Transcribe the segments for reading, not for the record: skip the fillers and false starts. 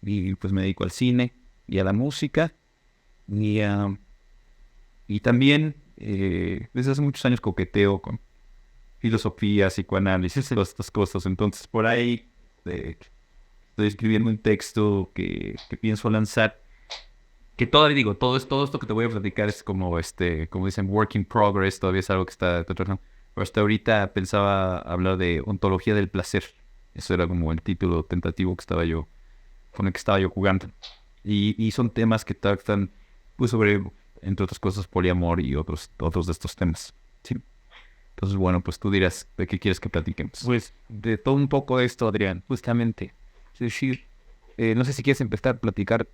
y pues me dedico al cine y a la música. Y, y también desde hace muchos años coqueteo con filosofía, psicoanálisis, todas estas cosas. Entonces, por ahí estoy escribiendo un texto que pienso lanzar. Que todavía digo, todo esto que te voy a platicar es como, como dicen, work in progress, todavía es algo que está trabajando. Pero hasta ahorita pensaba hablar de ontología del placer. Eso era como el título tentativo con el que estaba yo jugando. Y son temas que tratan, pues, sobre, entre otras cosas, poliamor y otros de estos temas. Sí. Entonces, bueno, pues tú dirás, ¿de qué quieres que platiquemos? Pues de todo un poco de esto, Adrián, justamente. Es decir, no sé si quieres empezar a platicar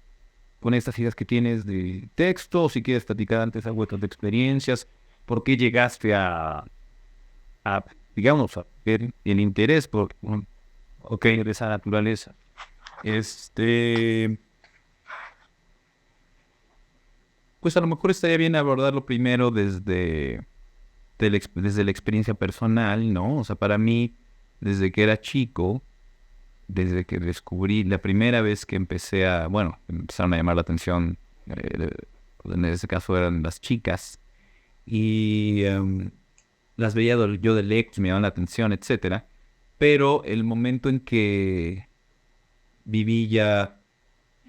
con estas ideas que tienes de texto, o si quieres platicar antes algo de experiencias, por qué llegaste a, digamos, a ver el interés por ok, de esa naturaleza. Este, pues a lo mejor estaría bien abordarlo primero desde la experiencia personal, ¿no? O sea, para mí, desde que era chico, desde que descubrí la primera vez que bueno, empezaron a llamar la atención, en ese caso eran las chicas, y las veía yo de lejos, me llamaban la atención, etcétera. Pero el momento en que viví ya,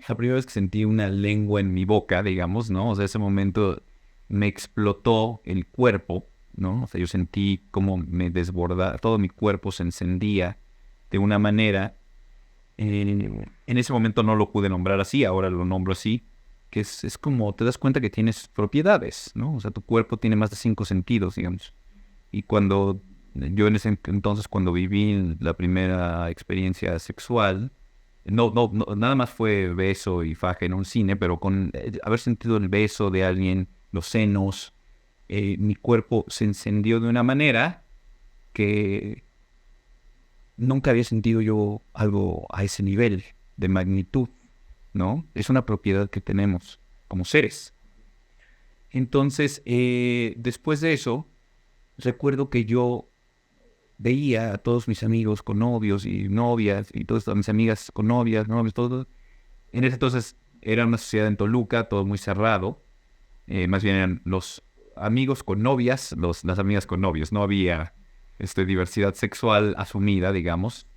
la primera vez que sentí una lengua en mi boca, digamos, ¿no? O sea, ese momento me explotó el cuerpo, ¿no? O sea, yo sentí como me desbordaba, todo mi cuerpo se encendía de una manera. En ese momento no lo pude nombrar así, ahora lo nombro así, que es como te das cuenta que tienes propiedades, ¿no? O sea, tu cuerpo tiene más de 5 sentidos, digamos. Y yo en ese entonces, cuando viví la primera experiencia sexual, nada más fue beso y faje en un cine, pero con haber sentido el beso de alguien, los senos, mi cuerpo se encendió de una manera que nunca había sentido yo algo a ese nivel de magnitud, ¿no? Es una propiedad que tenemos como seres. Entonces, después de eso, recuerdo que yo veía a todos mis amigos con novios y novias, y todas mis amigas con novias, novios, todo. En ese entonces era una sociedad en Toluca, todo muy cerrado. Más bien eran los amigos con novias, las amigas con novios. No había diversidad sexual asumida, digamos.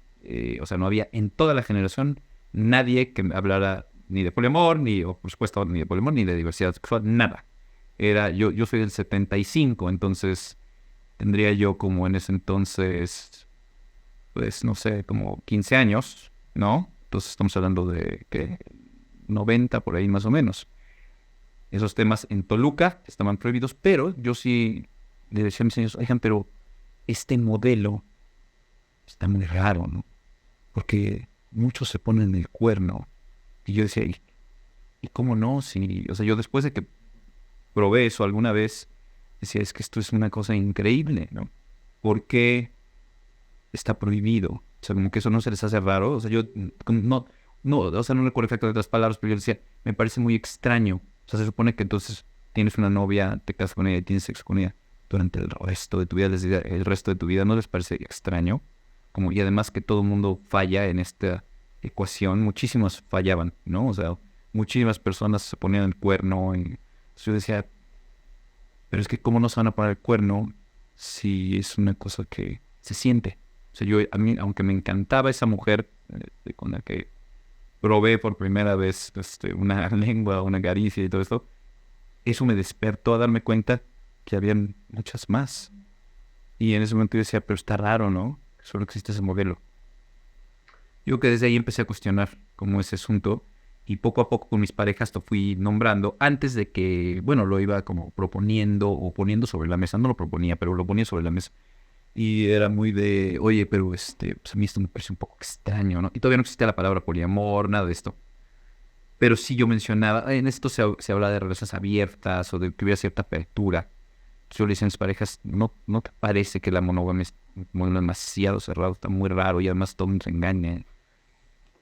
O sea, no había en toda la generación nadie que hablara ni de poliamor, o por supuesto, ni de poliamor, ni de diversidad sexual, nada. Yo soy del 75, entonces tendría yo como en ese entonces, pues no sé, como 15 años, ¿no? Entonces estamos hablando de que 90 por ahí más o menos. Esos temas en Toluca estaban prohibidos, pero yo sí le decía a mis señores, oigan, pero este modelo está muy raro, ¿no? Porque muchos se ponen el cuerno. Y yo decía, ¿y cómo no? Si, o sea, yo después de que probé eso alguna vez, decía, es que esto es una cosa increíble, ¿no? ¿Por qué está prohibido? O sea, como que eso no se les hace raro. O sea, yo o sea, no recuerdo exactamente las palabras, pero yo decía, me parece muy extraño. O sea, se supone que entonces tienes una novia, te casas con ella y tienes sexo con ella durante el resto de tu vida, el resto de tu vida, ¿no les parece extraño? Como, y además que todo el mundo falla en esta ecuación, muchísimos fallaban, ¿no? O sea, muchísimas personas se ponían el cuerno. Entonces yo decía, pero es que ¿cómo no se van a poner el cuerno si es una cosa que se siente? O sea, a mí, aunque me encantaba esa mujer con la que probé por primera vez una lengua, una caricia y todo esto, eso me despertó a darme cuenta que habían muchas más. Y en ese momento yo decía, pero está raro, ¿no? Solo existe ese modelo. Yo que desde ahí empecé a cuestionar como ese asunto y poco a poco con mis parejas lo fui nombrando antes de que, bueno, lo iba como proponiendo o poniendo sobre la mesa. No lo proponía, pero lo ponía sobre la mesa. Y era muy de, oye, pero pues a mí esto me parece un poco extraño, ¿no? Y todavía no existía la palabra poliamor, nada de esto. Pero sí yo mencionaba, en esto se habla de relaciones abiertas o de que hubiera cierta apertura. Yo le decía a mis parejas, ¿no te parece que la monogamia es demasiado cerrado, está muy raro y además todo se engaña?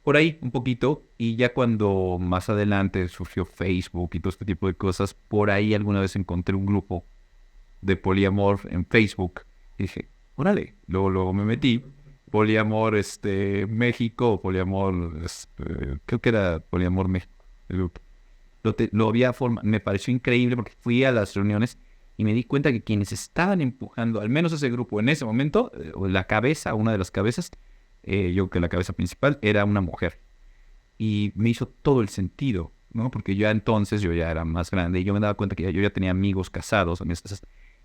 Por ahí un poquito, y ya cuando más adelante surgió Facebook y todo este tipo de cosas, por ahí alguna vez encontré un grupo de poliamor en Facebook y dije, órale, luego me metí Poliamor México, o Poliamor, creo que era Poliamor México, el grupo. Lo había me pareció increíble porque fui a las reuniones y me di cuenta que quienes estaban empujando, al menos ese grupo en ese momento, la cabeza, una de las cabezas, yo que la cabeza principal, era una mujer. Y me hizo todo el sentido, ¿no? Porque ya entonces yo ya era más grande y yo me daba cuenta que yo ya tenía amigos casados.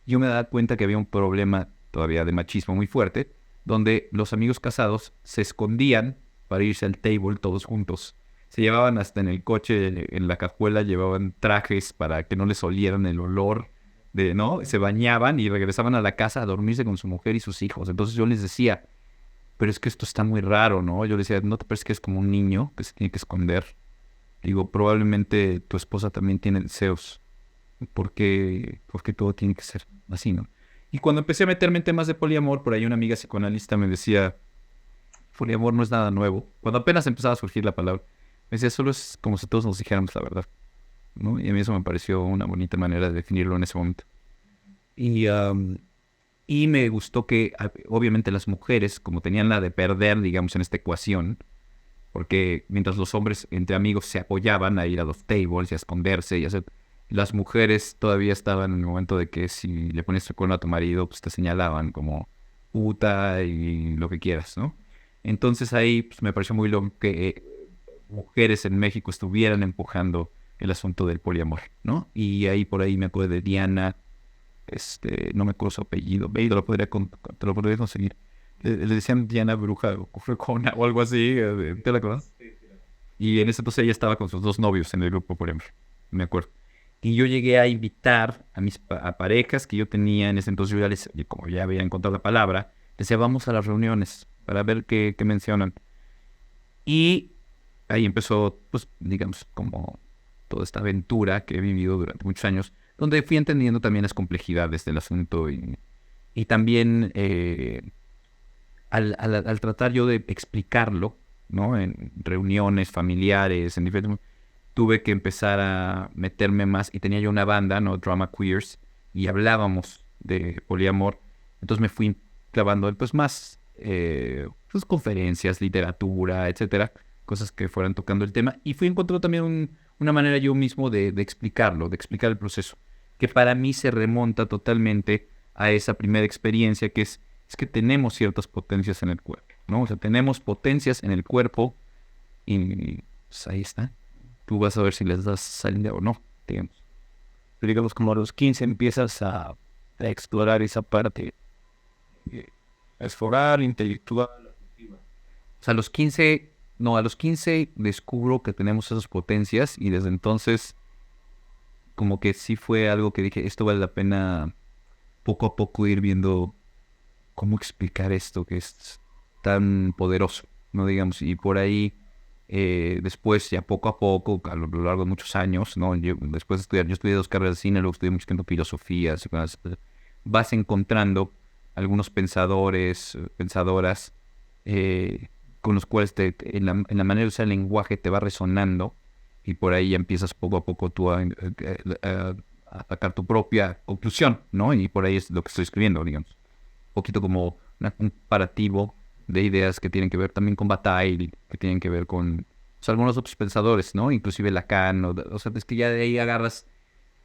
Yo me daba cuenta que había un problema todavía de machismo muy fuerte, donde los amigos casados se escondían para irse al table todos juntos. Se llevaban hasta en el coche, en la cajuela, llevaban trajes para que no les olieran el olor, ¿no? Se bañaban y regresaban a la casa a dormirse con su mujer y sus hijos. Entonces yo les decía, pero es que esto está muy raro, ¿no? Yo les decía, ¿no te parece que es como un niño que se tiene que esconder? Digo, probablemente tu esposa también tiene deseos. Porque todo tiene que ser así, ¿no? Y cuando empecé a meterme en temas de poliamor, por ahí una amiga psicoanalista me decía, poliamor no es nada nuevo. Cuando apenas empezaba a surgir la palabra, me decía, solo es como si todos nos dijéramos la verdad, ¿no? Y a mí eso me pareció una bonita manera de definirlo en ese momento. Y me gustó que, obviamente, las mujeres, como tenían la de perder, digamos, en esta ecuación, porque mientras los hombres entre amigos se apoyaban a ir a los tables y a esconderse y hacer, las mujeres todavía estaban en el momento de que si le pones el cuerno a tu marido, pues te señalaban como puta y lo que quieras, ¿no? Entonces ahí pues, me pareció muy loco que mujeres en México estuvieran empujando el asunto del poliamor, ¿no? Y ahí por ahí me acuerdo de Diana, no me acuerdo su apellido, te lo podría conseguir. Le decían Diana Bruja o Frecona o algo así, ¿te la acuerdas? Y en ese entonces ella estaba con sus dos novios en el grupo, por ejemplo, me acuerdo. Y yo llegué a invitar a mis a parejas que yo tenía en ese entonces, yo ya como ya había encontrado la palabra, les decía, vamos a las reuniones para ver qué mencionan. Y ahí empezó, pues, digamos, como toda esta aventura que he vivido durante muchos años, donde fui entendiendo también las complejidades del asunto y también al tratar yo de explicarlo, ¿no? En reuniones familiares, en diferentes, tuve que empezar a meterme más y tenía yo una banda, ¿no? Drama Queers, y hablábamos de poliamor. Entonces me fui clavando pues más pues, conferencias, literatura, etcétera, cosas que fueran tocando el tema y fui encontrando también una manera yo mismo de explicarlo, de explicar el proceso, que para mí se remonta totalmente a esa primera experiencia que es que tenemos ciertas potencias en el cuerpo, ¿no? O sea, tenemos potencias en el cuerpo y pues ahí está. Tú vas a ver si les das salida o no, digamos. Pero digamos, como a los 15 empiezas a explorar esa parte, a explorar, intelectual. O sea, a los 15 descubro que tenemos esas potencias y desde entonces como que sí fue algo que dije, esto vale la pena poco a poco ir viendo cómo explicar esto que es tan poderoso, ¿no? Digamos, y por ahí después ya poco a poco, a lo largo de muchos años, ¿no? Después de estudiar, yo estudié 2 carreras de cine, luego estudié mucho tiempo filosofía, vas encontrando algunos pensadores, pensadoras, con los cuales en la manera de usar el lenguaje te va resonando y por ahí ya empiezas poco a poco tú a sacar tu propia conclusión, ¿no? Y por ahí es lo que estoy escribiendo, digamos. Un poquito como un comparativo de ideas que tienen que ver también con Bataille, que tienen que ver con algunos otros pensadores, ¿no? Inclusive Lacan, o sea, es que ya de ahí agarras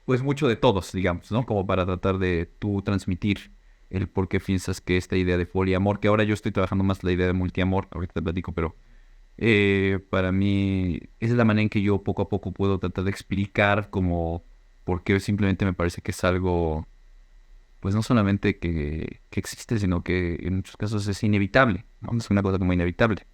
pues mucho de todos, digamos, ¿no? Como para tratar de tú transmitir el por qué piensas que esta idea de poliamor, que ahora yo estoy trabajando más la idea de multiamor, ahorita te platico, pero para mí esa es la manera en que yo poco a poco puedo tratar de explicar como por qué simplemente me parece que es algo pues no solamente que existe, sino que en muchos casos es inevitable, ¿no? Es una cosa como inevitable.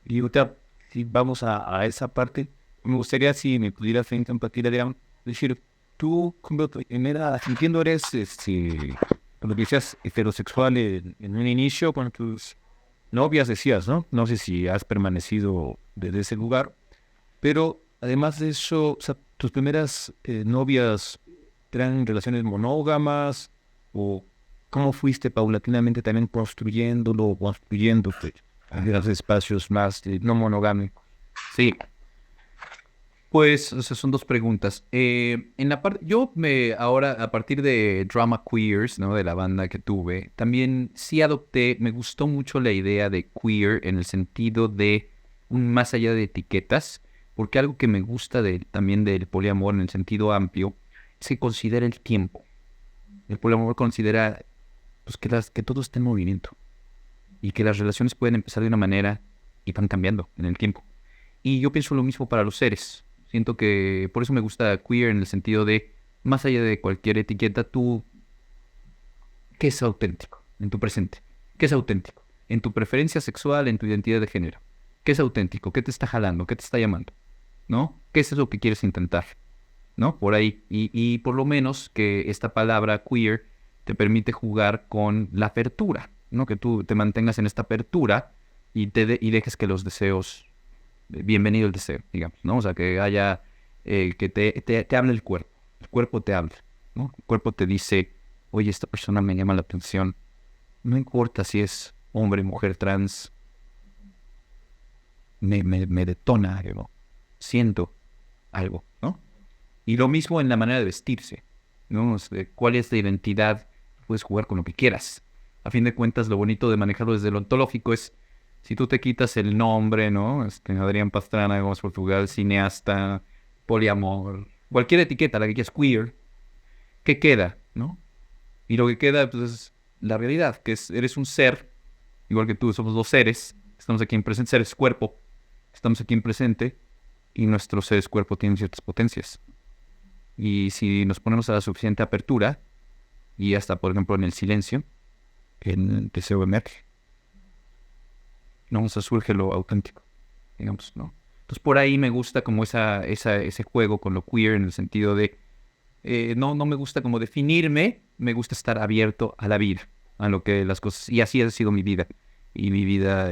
Y ahorita, si vamos a esa parte, me gustaría si me pudieras hacer empatía, digamos, decir, tú, como entiendo, eres, lo que decías, heterosexual en un inicio con tus novias, decías, ¿no? No sé si has permanecido desde ese lugar, pero además de eso, o sea, tus primeras novias eran relaciones monógamas o cómo fuiste paulatinamente también construyéndote en los espacios más no monogámicos. Sí. Pues, o sea, son dos preguntas. En la parte, ahora, a partir de Drama Queers, ¿no? De la banda que tuve, también sí adopté, me gustó mucho la idea de queer en el sentido de más allá de etiquetas, porque algo que me gusta también del poliamor en el sentido amplio es que considera el tiempo. El poliamor considera, pues, que todo está en movimiento y que las relaciones pueden empezar de una manera y van cambiando en el tiempo. Y yo pienso lo mismo para los seres. Siento que por eso me gusta queer en el sentido de, más allá de cualquier etiqueta, ¿qué es auténtico en tu presente? ¿Qué es auténtico? En tu preferencia sexual, en tu identidad de género. ¿Qué es auténtico? ¿Qué te está jalando? ¿Qué te está llamando? ¿No? ¿Qué es lo que quieres intentar? ¿No? Por ahí. Y por lo menos que esta palabra queer te permite jugar con la apertura, ¿no? Que tú te mantengas en esta apertura y dejes que los deseos, bienvenido el deseo, digamos, ¿no? O sea, que haya, que te hable el cuerpo te habla, ¿no? El cuerpo te dice, oye, esta persona me llama la atención, no importa si es hombre, mujer, trans, me detona algo, siento algo, ¿no? Y lo mismo en la manera de vestirse, ¿no? O sea, ¿cuál es la identidad? Puedes jugar con lo que quieras. A fin de cuentas, lo bonito de manejarlo desde lo ontológico es, si tú te quitas el nombre, ¿no? Adrián Pastrana, Gómez Portugal, cineasta, poliamor, cualquier etiqueta, la que quieras, queer, ¿qué queda, no? Y lo que queda, pues, es la realidad, que eres un ser, igual que tú, somos dos seres, estamos aquí en presente, ser es cuerpo, estamos aquí en presente, y nuestro ser es cuerpo tiene ciertas potencias. Y si nos ponemos a la suficiente apertura, y hasta, por ejemplo, en el silencio, en el deseo emerge. No, o sea, surge lo auténtico, digamos, ¿no? Entonces, por ahí me gusta como ese juego con lo queer en el sentido de, no me gusta como definirme, me gusta estar abierto a la vida, a lo que las cosas, y así ha sido mi vida. Y mi vida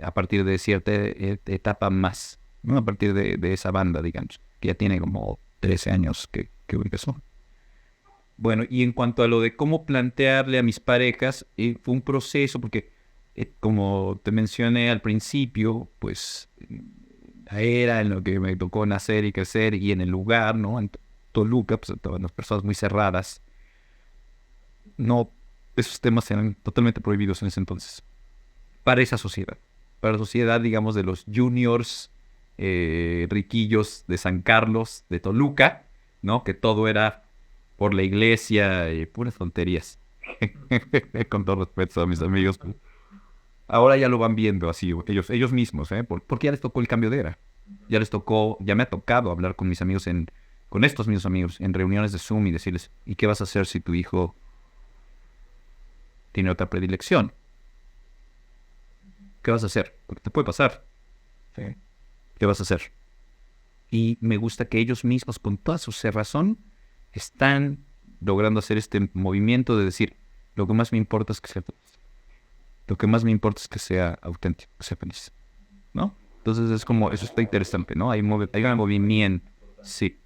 a partir de cierta etapa más, ¿no? A partir de esa banda, digamos, que ya tiene como 13 años que empezó. Bueno, y en cuanto a lo de cómo plantearle a mis parejas, fue un proceso, porque como te mencioné al principio, pues la era en lo que me tocó nacer y crecer y en el lugar, ¿no? En Toluca, pues estaban las personas muy cerradas. No, esos temas eran totalmente prohibidos en ese entonces. Para esa sociedad. Para la sociedad, digamos, de los juniors riquillos de San Carlos, de Toluca, ¿no? Que todo era por la iglesia y puras tonterías. Con todo respeto a mis amigos. Ahora ya lo van viendo así, ellos mismos, porque ya les tocó el cambio de era. Ya me ha tocado hablar con mis amigos, con estos mismos amigos, en reuniones de Zoom y decirles, ¿y qué vas a hacer si tu hijo tiene otra predilección? ¿Qué vas a hacer? Porque te puede pasar. ¿Sí? ¿Qué vas a hacer? Y me gusta que ellos mismos, con toda su cerrazón, están logrando hacer este movimiento de decir, lo que más me importa es que sea feliz. Lo que más me importa es que sea auténtico, que sea feliz, ¿no? Entonces es como, eso está interesante, ¿no? Hay un movimiento, sí.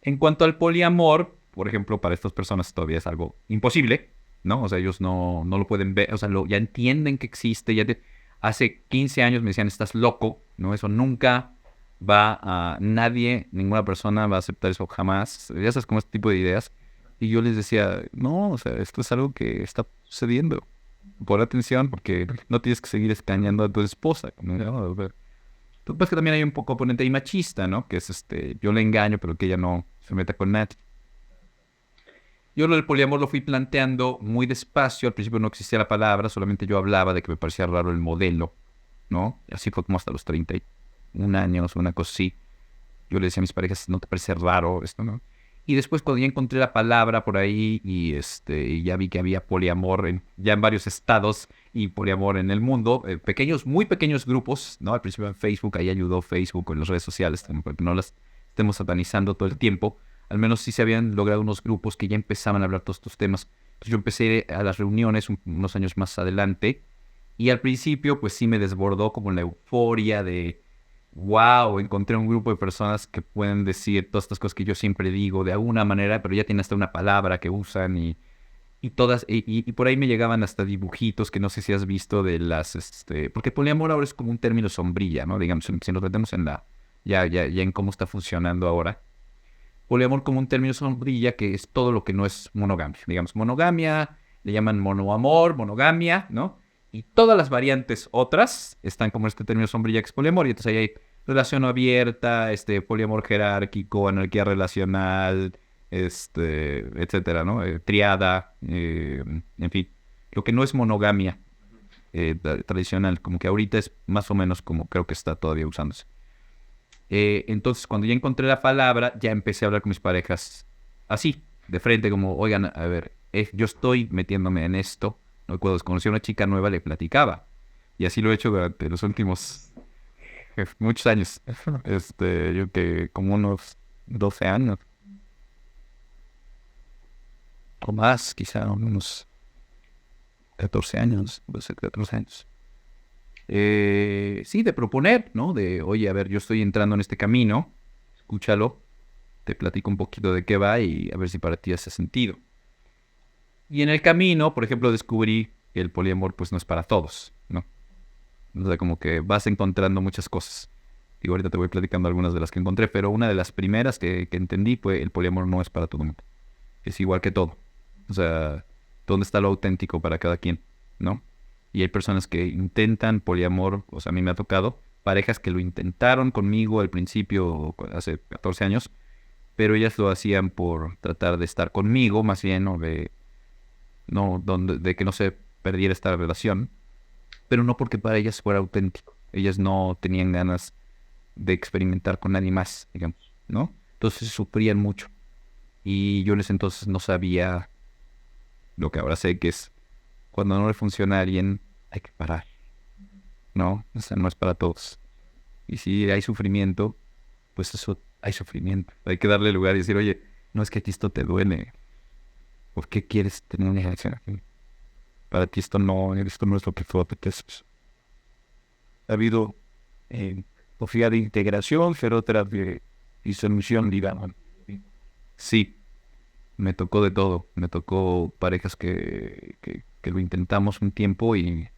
En cuanto al poliamor, por ejemplo, para estas personas todavía es algo imposible, ¿no? O sea, ellos no lo pueden ver, o sea, ya entienden que existe, hace 15 años me decían, estás loco, ¿no? Eso nunca ninguna persona va a aceptar eso jamás. Ya sabes, como este tipo de ideas. Y yo les decía, no, o sea, esto es algo que está sucediendo. Pon atención porque no tienes que seguir escañando a tu esposa, ¿no? Tú ves que también hay un poco componente ahí machista, ¿no? Que es yo le engaño, pero que ella no se meta con nadie. Yo lo del poliamor lo fui planteando muy despacio. Al principio no existía la palabra, solamente yo hablaba de que me parecía raro el modelo, ¿no? Y así fue como hasta los 31 años, una cosa así. Yo le decía a mis parejas, ¿no te parece raro esto, no? Y después cuando ya encontré la palabra por ahí y ya vi que había poliamor ya en varios estados y poliamor en el mundo, muy pequeños grupos, ¿no? Al principio en Facebook, ahí ayudó Facebook en las redes sociales, para que no las estemos satanizando todo el tiempo. Al menos sí se habían logrado unos grupos que ya empezaban a hablar todos estos temas. Entonces yo empecé a las reuniones unos años más adelante y al principio pues sí me desbordó como la euforia de wow, encontré un grupo de personas que pueden decir todas estas cosas que yo siempre digo de alguna manera, pero ya tienen hasta una palabra que usan y todas, y por ahí me llegaban hasta dibujitos que no sé si has visto de porque poliamor ahora es como un término sombrilla, ¿no? Digamos, si nos metemos ya en cómo está funcionando ahora. Poliamor como un término sombrilla que es todo lo que no es monogamia. Digamos, monogamia, le llaman monoamor, monogamia, ¿no? Y todas las variantes otras están como este término sombrilla que es poliamor. Y entonces ahí hay relación abierta, poliamor jerárquico, anarquía relacional, etcétera, ¿no? Triada, en fin. Lo que no es monogamia tradicional, como que ahorita es más o menos como creo que está todavía usándose. Entonces, cuando ya encontré la palabra, ya empecé a hablar con mis parejas así, de frente, como, oigan, a ver, yo estoy metiéndome en esto. ¿No? Cuando conocí a una chica nueva, le platicaba. Y así lo he hecho durante los últimos muchos años. Yo que como unos 12 años. O más, quizá unos 14 años, 12, 14 años. Sí, de proponer, ¿no? De, oye, a ver, yo estoy entrando en este camino, escúchalo, te platico un poquito de qué va y a ver si para ti hace sentido. Y en el camino, por ejemplo, descubrí que el poliamor pues no es para todos, ¿no? O sea, como que vas encontrando muchas cosas. Y ahorita te voy platicando algunas de las que encontré, pero una de las primeras que entendí fue el poliamor no es para todo el mundo. Es igual que todo. O sea, ¿dónde está lo auténtico para cada quien? ¿No? Y hay personas que intentan poliamor, o sea, a mí me ha tocado, parejas que lo intentaron conmigo al principio, hace 14 años, pero ellas lo hacían por tratar de estar conmigo, más bien, o de que no se perdiera esta relación, pero no porque para ellas fuera auténtico. Ellas no tenían ganas de experimentar con nadie más, digamos, ¿no? Entonces sufrían mucho. Y yo en ese entonces no sabía lo que ahora sé, que es cuando no le funciona a alguien, hay que parar, ¿no? O sea, no es para todos. Y si hay sufrimiento, pues eso, hay sufrimiento. Hay que darle lugar y decir, oye, no es que a ti esto te duele. ¿Por qué quieres tener una relación aquí? Para ti esto no es lo que tú apeteces. Ha habido posibilidad de integración, pero terapia y solución, digamos. Sí, me tocó de todo. Me tocó parejas que lo intentamos un tiempo y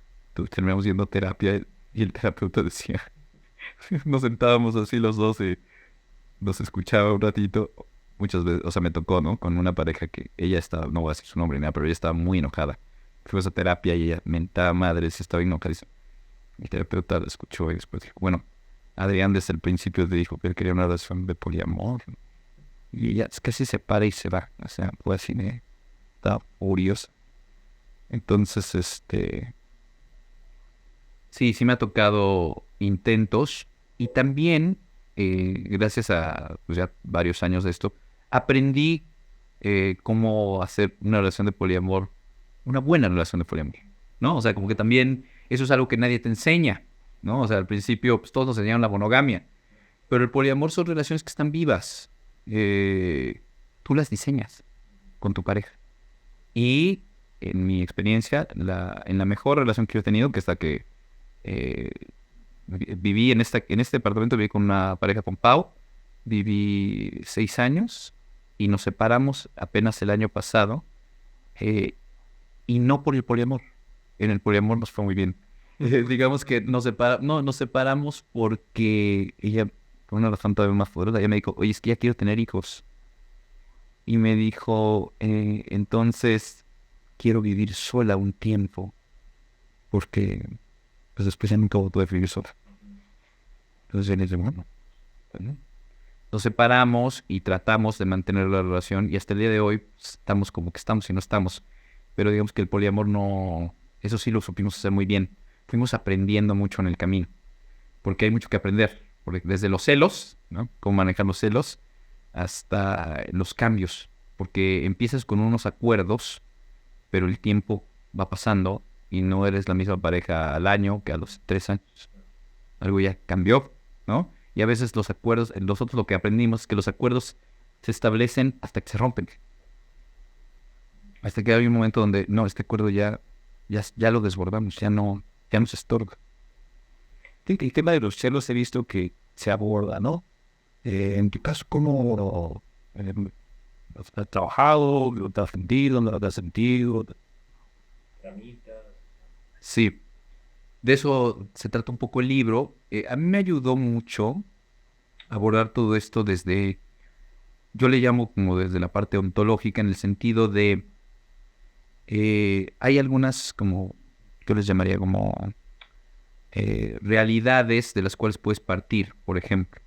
terminamos yendo a terapia y el terapeuta decía, nos sentábamos así los dos y nos escuchaba un ratito. Muchas veces, o sea, me tocó, ¿no? Con una pareja que ella estaba, no voy a decir su nombre ni nada, pero ella estaba muy enojada. Fuimos a terapia y ella mentaba madres, estaba enojadísima. El terapeuta la escuchó y después dijo, bueno, Adrián desde el principio te dijo que él quería una relación de poliamor. Y ella es que se separa y se va. O sea, pues así, está furiosa. Entonces, sí me ha tocado intentos y también, gracias a pues ya varios años de esto, aprendí cómo hacer una relación de poliamor, una buena relación de poliamor, ¿no? O sea, como que también eso es algo que nadie te enseña, ¿no? O sea, al principio pues, todos nos enseñaron la monogamia, pero el poliamor son relaciones que están vivas. Tú las diseñas con tu pareja. Y en mi experiencia, en la mejor relación que yo he tenido, que es la que eh, viví en este departamento, viví con una pareja con Pau, viví 6 años y nos separamos apenas el año pasado, y no por el poliamor. En el poliamor nos fue muy bien. Digamos que nos separamos porque ella, por una razón todavía más poderosa, ella me dijo, oye, es que ya quiero tener hijos. Y me dijo, entonces quiero vivir sola un tiempo, porque pues después ya nunca voy a poder vivir sola. Entonces él dice, bueno, nos separamos y tratamos de mantener la relación y hasta el día de hoy pues, estamos como que estamos y no estamos. Pero digamos que el poliamor no, eso sí lo supimos hacer muy bien. Fuimos aprendiendo mucho en el camino, porque hay mucho que aprender, porque desde los celos, ¿no? Cómo manejar los celos, hasta los cambios, porque empiezas con unos acuerdos, pero el tiempo va pasando y no eres la misma pareja al año que a los 3 años. Algo ya cambió, ¿no? Y a veces los acuerdos, nosotros lo que aprendimos es que los acuerdos se establecen hasta que se rompen. Hasta que hay un momento donde, no, este acuerdo ya lo desbordamos, ya no se estorba. El tema de los celos he visto que se aborda, ¿no? En tu caso, ¿cómo has trabajado? ¿Lo has sentido? ¿No lo has sentido? Sí, de eso se trata un poco el libro. A mí me ayudó mucho abordar todo esto desde, yo le llamo como desde la parte ontológica, en el sentido de, hay algunas como, yo les llamaría como realidades de las cuales puedes partir. Por ejemplo,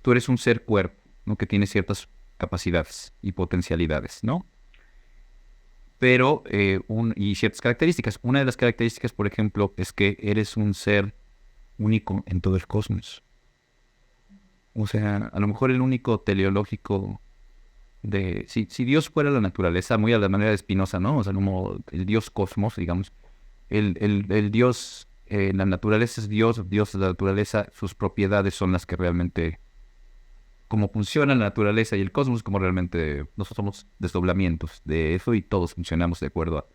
tú eres un ser cuerpo, ¿no? Que tiene ciertas capacidades y potencialidades, ¿no? Pero, y ciertas características. Una de las características, por ejemplo, es que eres un ser único en todo el cosmos. O sea, a lo mejor el único teleológico de... Si Dios fuera la naturaleza, muy a la manera de Spinoza, ¿no? O sea, como el Dios cosmos, digamos. El Dios, la naturaleza es Dios, Dios es la naturaleza, sus propiedades son las que realmente... Cómo funciona la naturaleza y el cosmos, como realmente nosotros somos desdoblamientos de eso y todos funcionamos de acuerdo a,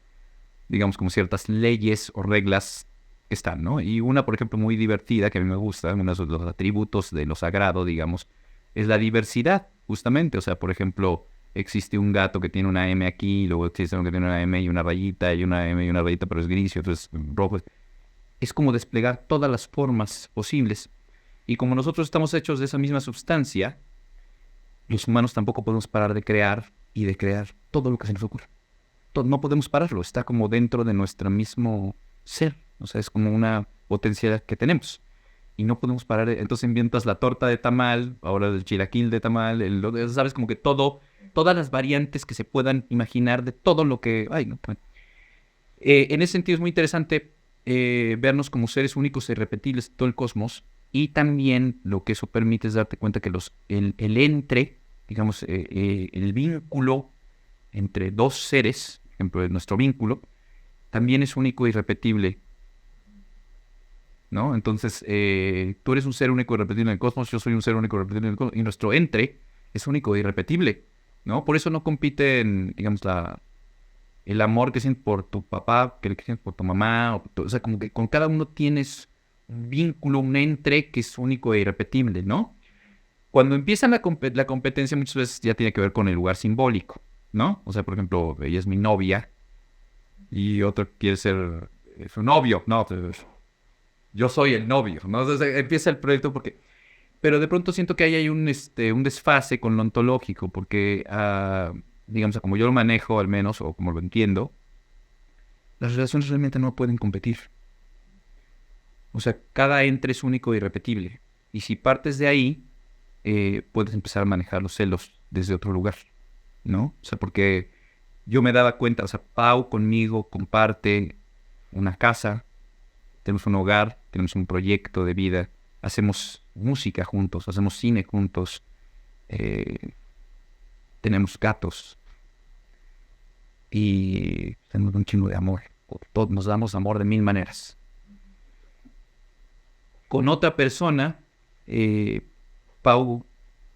digamos, como ciertas leyes o reglas que están, ¿no? Y una, por ejemplo, muy divertida, que a mí me gusta, uno de los atributos de lo sagrado, digamos, es la diversidad, justamente. O sea, por ejemplo, existe un gato que tiene una M aquí, y luego existe uno que tiene una M y una rayita, y una M y una rayita, pero es gris y otro es rojo. Es como desplegar todas las formas posibles. Y como nosotros estamos hechos de esa misma sustancia, los humanos tampoco podemos parar de crear y de crear todo lo que se nos ocurra. No podemos pararlo, está como dentro de nuestro mismo ser. O sea, es como una potencialidad que tenemos. Y no podemos parar. Entonces inventas la torta de tamal, ahora el chilaquil de tamal, sabes, como que todas las variantes que se puedan imaginar de todo lo que... Ay, no, bueno. En ese sentido es muy interesante vernos como seres únicos e irrepetibles de todo el cosmos, y también lo que eso permite es darte cuenta que el entre, digamos, el vínculo entre dos seres, por ejemplo, nuestro vínculo, también es único e irrepetible, ¿no? Entonces, tú eres un ser único e irrepetible en el cosmos, yo soy un ser único e irrepetible en el cosmos, y nuestro entre es único e irrepetible, ¿no? Por eso no compiten, digamos, el amor que sientes por tu papá, que sientes por tu mamá, o sea, como que con cada uno tienes un vínculo, un entre que es único e irrepetible, ¿no? Cuando empieza la competencia, muchas veces ya tiene que ver con el lugar simbólico, ¿no? O sea, por ejemplo, ella es mi novia y otro quiere ser su novio, ¿no? Pues, yo soy el novio, ¿no? Entonces empieza el proyecto porque... Pero de pronto siento que ahí hay un desfase con lo ontológico, porque, digamos, como yo lo manejo al menos, o como lo entiendo, las relaciones realmente no pueden competir. O sea, cada entre es único e irrepetible. Y si partes de ahí, puedes empezar a manejar los celos desde otro lugar, ¿no? O sea, porque yo me daba cuenta, o sea, Pau conmigo comparte una casa, tenemos un hogar, tenemos un proyecto de vida, hacemos música juntos, hacemos cine juntos, eh, tenemos gatos y tenemos un chingo de amor. Todos nos damos amor de mil maneras. Con otra persona, Pau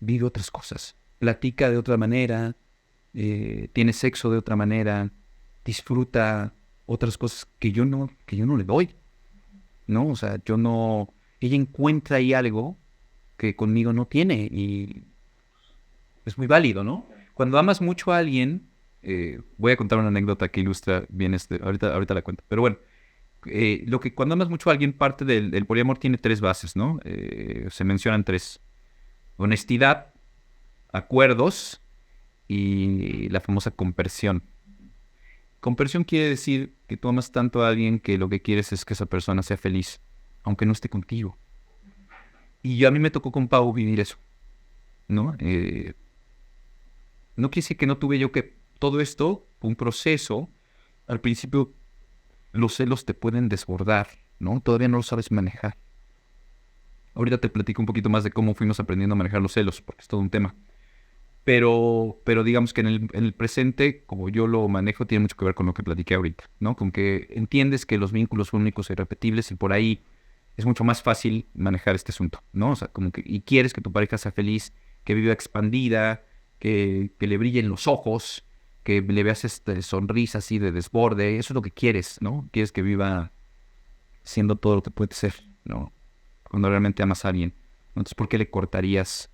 vive otras cosas, platica de otra manera, tiene sexo de otra manera, disfruta otras cosas que yo no le doy, ¿no? O sea, ella encuentra ahí algo que conmigo no tiene y es muy válido, ¿no? Cuando amas mucho a alguien, voy a contar una anécdota que ilustra bien ahorita la cuento, pero bueno, cuando amas mucho a alguien, parte del poliamor tiene tres bases, ¿no? Se mencionan tres: honestidad, acuerdos y la famosa compersión. Compersión quiere decir que tú amas tanto a alguien que lo que quieres es que esa persona sea feliz, aunque no esté contigo. Y a mí me tocó con Pau vivir eso, ¿no? No quiere decir que no tuve yo que... Todo esto fue un proceso. Al principio los celos te pueden desbordar, ¿no? Todavía no lo sabes manejar. Ahorita te platico un poquito más de cómo fuimos aprendiendo a manejar los celos, porque es todo un tema. Pero digamos que en el presente, como yo lo manejo, tiene mucho que ver con lo que platiqué ahorita, ¿no? Con que entiendes que los vínculos son únicos e irrepetibles y por ahí es mucho más fácil manejar este asunto, ¿no? O sea, como que y quieres que tu pareja sea feliz, que viva expandida, que le brillen los ojos, que le veas sonrisa así de desborde. Eso es lo que quieres, ¿no? Quieres que viva siendo todo lo que puede ser, ¿no? Cuando realmente amas a alguien. Entonces, ¿por qué le cortarías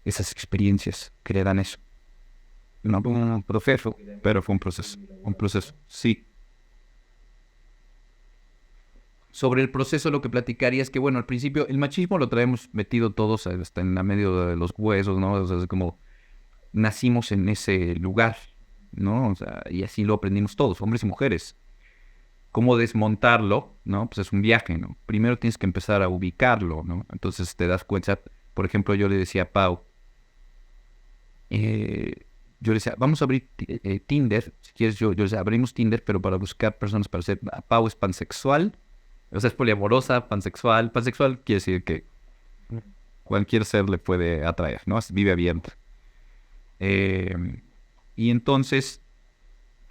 esas experiencias que le dan eso? No, un proceso, pero fue un proceso, sí. sobre el proceso lo que platicaría es que, bueno, al principio el machismo lo traemos metido todos hasta en la medio de los huesos, ¿no? O sea, es como nacimos en ese lugar, ¿no? O sea, y así lo aprendimos todos, hombres y mujeres. ¿Cómo desmontarlo? ¿No? Pues es un viaje, ¿no? Primero tienes que empezar a ubicarlo, ¿no? Entonces te das cuenta, por ejemplo, yo le decía a Pau, yo le decía, vamos a abrir Tinder, si quieres, yo le decía, abrimos Tinder, pero para buscar personas para ser, Pau es pansexual, o sea, es poliamorosa, pansexual. Pansexual quiere decir que cualquier ser le puede atraer, ¿no? Vive abierto. Eh, y entonces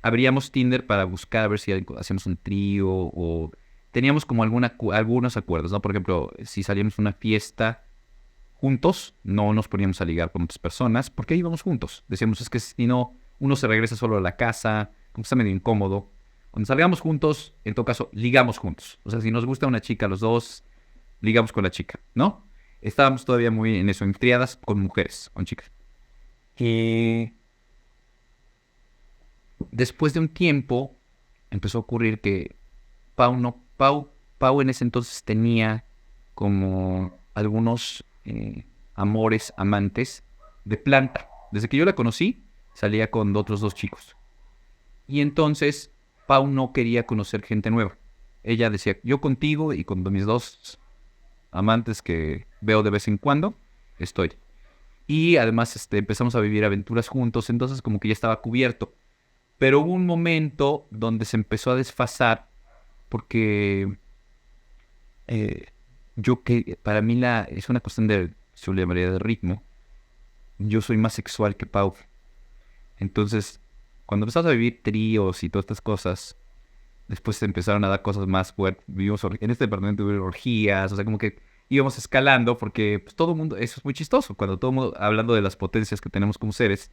abríamos Tinder para buscar a ver si hacíamos un trío o teníamos como algunos acuerdos, ¿no? Por ejemplo, si salíamos a una fiesta juntos, no nos poníamos a ligar con otras personas porque íbamos juntos. Decíamos, es que si no, uno se regresa solo a la casa, como está medio incómodo. Cuando salgamos juntos, en todo caso, ligamos juntos. O sea, si nos gusta una chica los dos, ligamos con la chica, ¿no? Estábamos todavía muy en eso, en triadas con mujeres, con chicas. Y después de un tiempo, empezó a ocurrir que Pau en ese entonces tenía como algunos amores, amantes de planta. Desde que yo la conocí, salía con otros dos chicos. Y entonces Pau no quería conocer gente nueva. Ella decía, yo contigo y con mis dos amantes que veo de vez en cuando, estoy. Y además empezamos a vivir aventuras juntos, entonces como que ya estaba cubierto. Pero hubo un momento donde se empezó a desfasar porque eh, para mí es una cuestión de, yo le llamaría de ritmo. Yo soy más sexual que Pau. Entonces, cuando empezamos a vivir tríos y todas estas cosas, después se empezaron a dar cosas más fuertes. Vivimos en este departamento hubo orgías, o sea, como que íbamos escalando porque pues, todo el mundo, eso es muy chistoso, cuando todo el mundo, hablando de las potencias que tenemos como seres,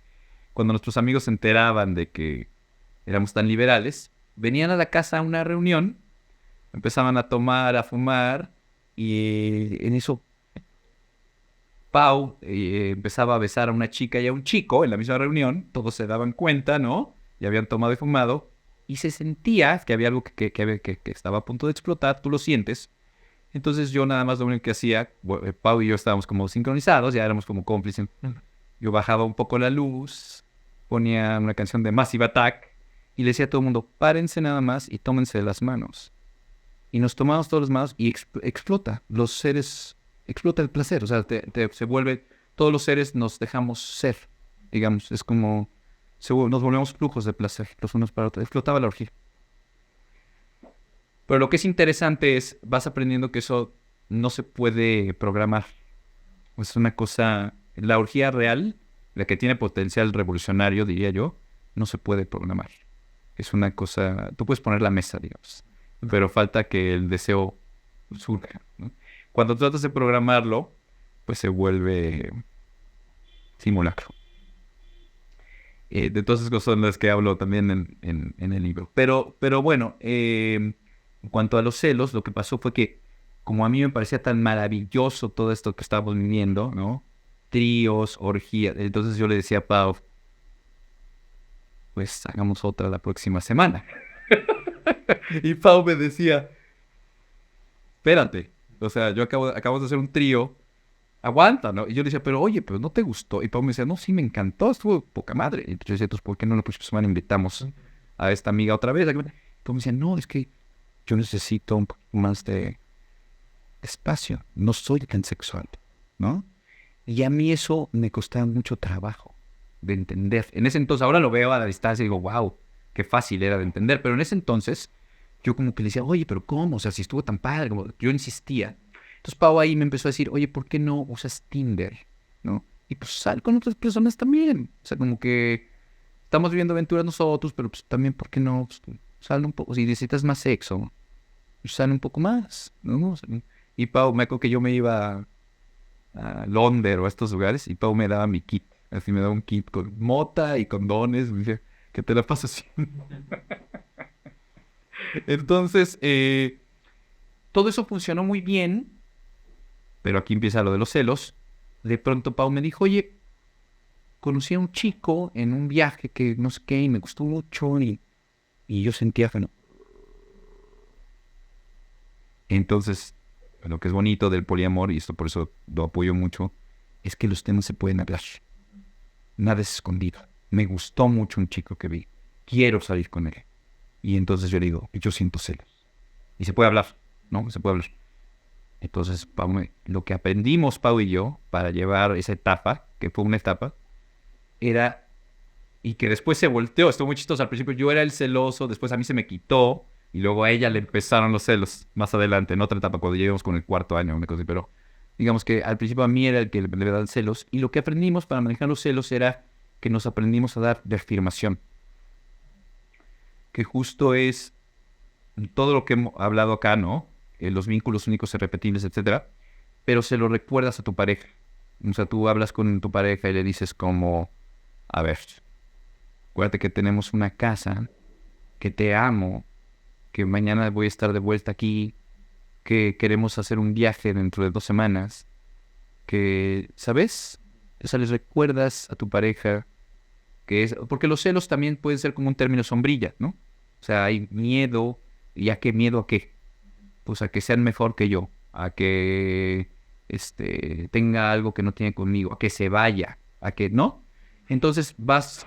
cuando nuestros amigos se enteraban de que éramos tan liberales, venían a la casa a una reunión, empezaban a tomar, a fumar, y en eso Pau empezaba a besar a una chica y a un chico en la misma reunión, todos se daban cuenta, ¿no? Ya habían tomado y fumado, y se sentía que había algo que estaba a punto de explotar, tú lo sientes. Entonces yo nada más lo único que hacía, Pau y yo estábamos como sincronizados, ya éramos como cómplices. Yo bajaba un poco la luz, ponía una canción de Massive Attack, y le decía a todo el mundo, párense nada más y tómense las manos. Y nos tomamos todas las manos y explota. Los seres, explota el placer. O sea, se vuelve, todos los seres nos dejamos ser. Digamos, es como, nos volvemos flujos de placer los unos para otros. Explotaba la orgía. Pero lo que es interesante es, vas aprendiendo que eso no se puede programar. Es una cosa, la orgía real, la que tiene potencial revolucionario, diría yo, no se puede programar. Es una cosa, tú puedes poner la mesa, digamos, pero falta que el deseo surja, ¿no? Cuando tratas de programarlo, pues se vuelve simulacro. De todas esas cosas son las que hablo también en el libro. Pero bueno, en cuanto a los celos, lo que pasó fue que, como a mí me parecía tan maravilloso todo esto que estábamos viviendo, ¿no? Tríos, orgías. Entonces yo le decía a Pau, pues hagamos otra la próxima semana. Y Pau me decía, espérate, o sea, acabamos de hacer un trío, aguanta, ¿no? Y yo le decía, pero oye, pero no te gustó. Y Pau me decía, no, sí, me encantó, estuvo poca madre. Y yo decía, entonces, ¿por qué no la próxima semana invitamos a esta amiga otra vez? Y Pau me decía, no, es que yo necesito un poco más de espacio, no soy tan sexual, ¿no? Y a mí eso me costaba mucho trabajo de entender. En ese entonces, ahora lo veo a la distancia y digo, wow, qué fácil era de entender. Pero en ese entonces, yo como que le decía, oye, pero ¿cómo? O sea, si estuvo tan padre, como yo insistía. Entonces Pau ahí me empezó a decir, oye, ¿por qué no usas Tinder? ¿No? Y pues sal con otras personas también. O sea, como que estamos viviendo aventuras nosotros, pero pues también, ¿por qué no? Pues, sal un poco. Si necesitas más sexo, pues sal un poco más, ¿no? O sea, y Pau, me acuerdo que yo me iba a Londres o a estos lugares y Pau me daba mi kit. Así me daba un kit con mota y condones. Me decía, que te la pasas así. Entonces, todo eso funcionó muy bien, pero aquí empieza lo de los celos. De pronto Pau me dijo, oye, conocí a un chico en un viaje que no sé qué y me gustó mucho y yo sentía que no. Entonces, lo que es bonito del poliamor, y esto por eso lo apoyo mucho, es que los temas se pueden hablar. Nada es escondido. Me gustó mucho un chico que vi. Quiero salir con él. Y entonces yo le digo, yo siento celos. Y se puede hablar, ¿no? Se puede hablar. Entonces, lo que aprendimos, Pau y yo, para llevar esa etapa, que fue una etapa, era, y que después se volteó, estuvo muy chistoso. Al principio yo era el celoso, después a mí se me quitó, y luego a ella le empezaron los celos más adelante, en otra etapa, cuando llegamos con el 4º año, una cosa así. Pero digamos que al principio a mí era el que le daban celos, y lo que aprendimos para manejar los celos era que nos aprendimos a dar de afirmación, que justo es todo lo que hemos hablado acá, ¿no? Los vínculos únicos, irrepetibles, etcétera, pero se lo recuerdas a tu pareja. O sea, tú hablas con tu pareja y le dices como, a ver, acuérdate que tenemos una casa, que te amo, que mañana voy a estar de vuelta aquí, que queremos hacer un viaje dentro de 2 semanas, que, ¿sabes? O sea, les recuerdas a tu pareja que es, porque los celos también pueden ser como un término sombrilla, ¿no? O sea, hay miedo, ¿y a qué miedo a qué? Pues a que sean mejor que yo, a que tenga algo que no tiene conmigo, a que se vaya, a que, ¿no? Entonces vas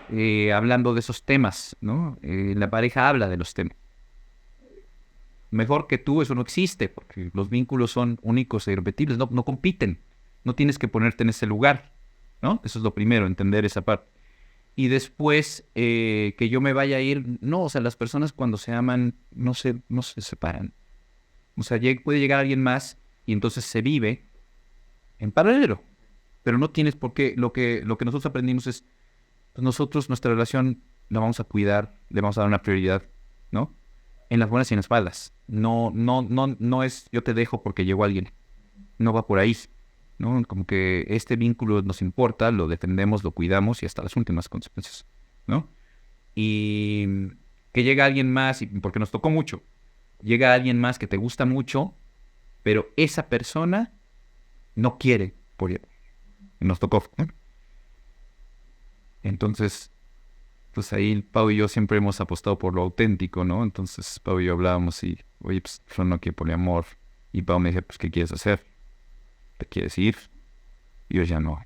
hablando de esos temas, ¿no? La pareja habla de los temas. Mejor que tú, eso no existe, porque los vínculos son únicos e irrepetibles, no compiten, no tienes que ponerte en ese lugar, ¿no? Eso es lo primero, entender esa parte. Y después, que yo me vaya a ir, no, o sea, las personas cuando se aman no se separan. O sea, puede llegar alguien más y entonces se vive en paralelo. Pero no tienes por qué. Lo que nosotros aprendimos es, pues nosotros nuestra relación la vamos a cuidar, le vamos a dar una prioridad, ¿no? En las buenas y en las malas. No es yo te dejo porque llegó alguien. No va por ahí, ¿no? Como que este vínculo nos importa, lo defendemos, lo cuidamos y hasta las últimas consecuencias, ¿no? Y que llega alguien más, y porque nos tocó mucho, llega alguien más que te gusta mucho, pero esa persona no quiere por él. Nos tocó, ¿no? Entonces, pues ahí Pau y yo siempre hemos apostado por lo auténtico, ¿no? Entonces Pau y yo hablábamos y, oye, pues yo no quiero poliamor. Y Pau me decía, pues, ¿qué quieres hacer? ¿Te quieres ir? Y yo ya no.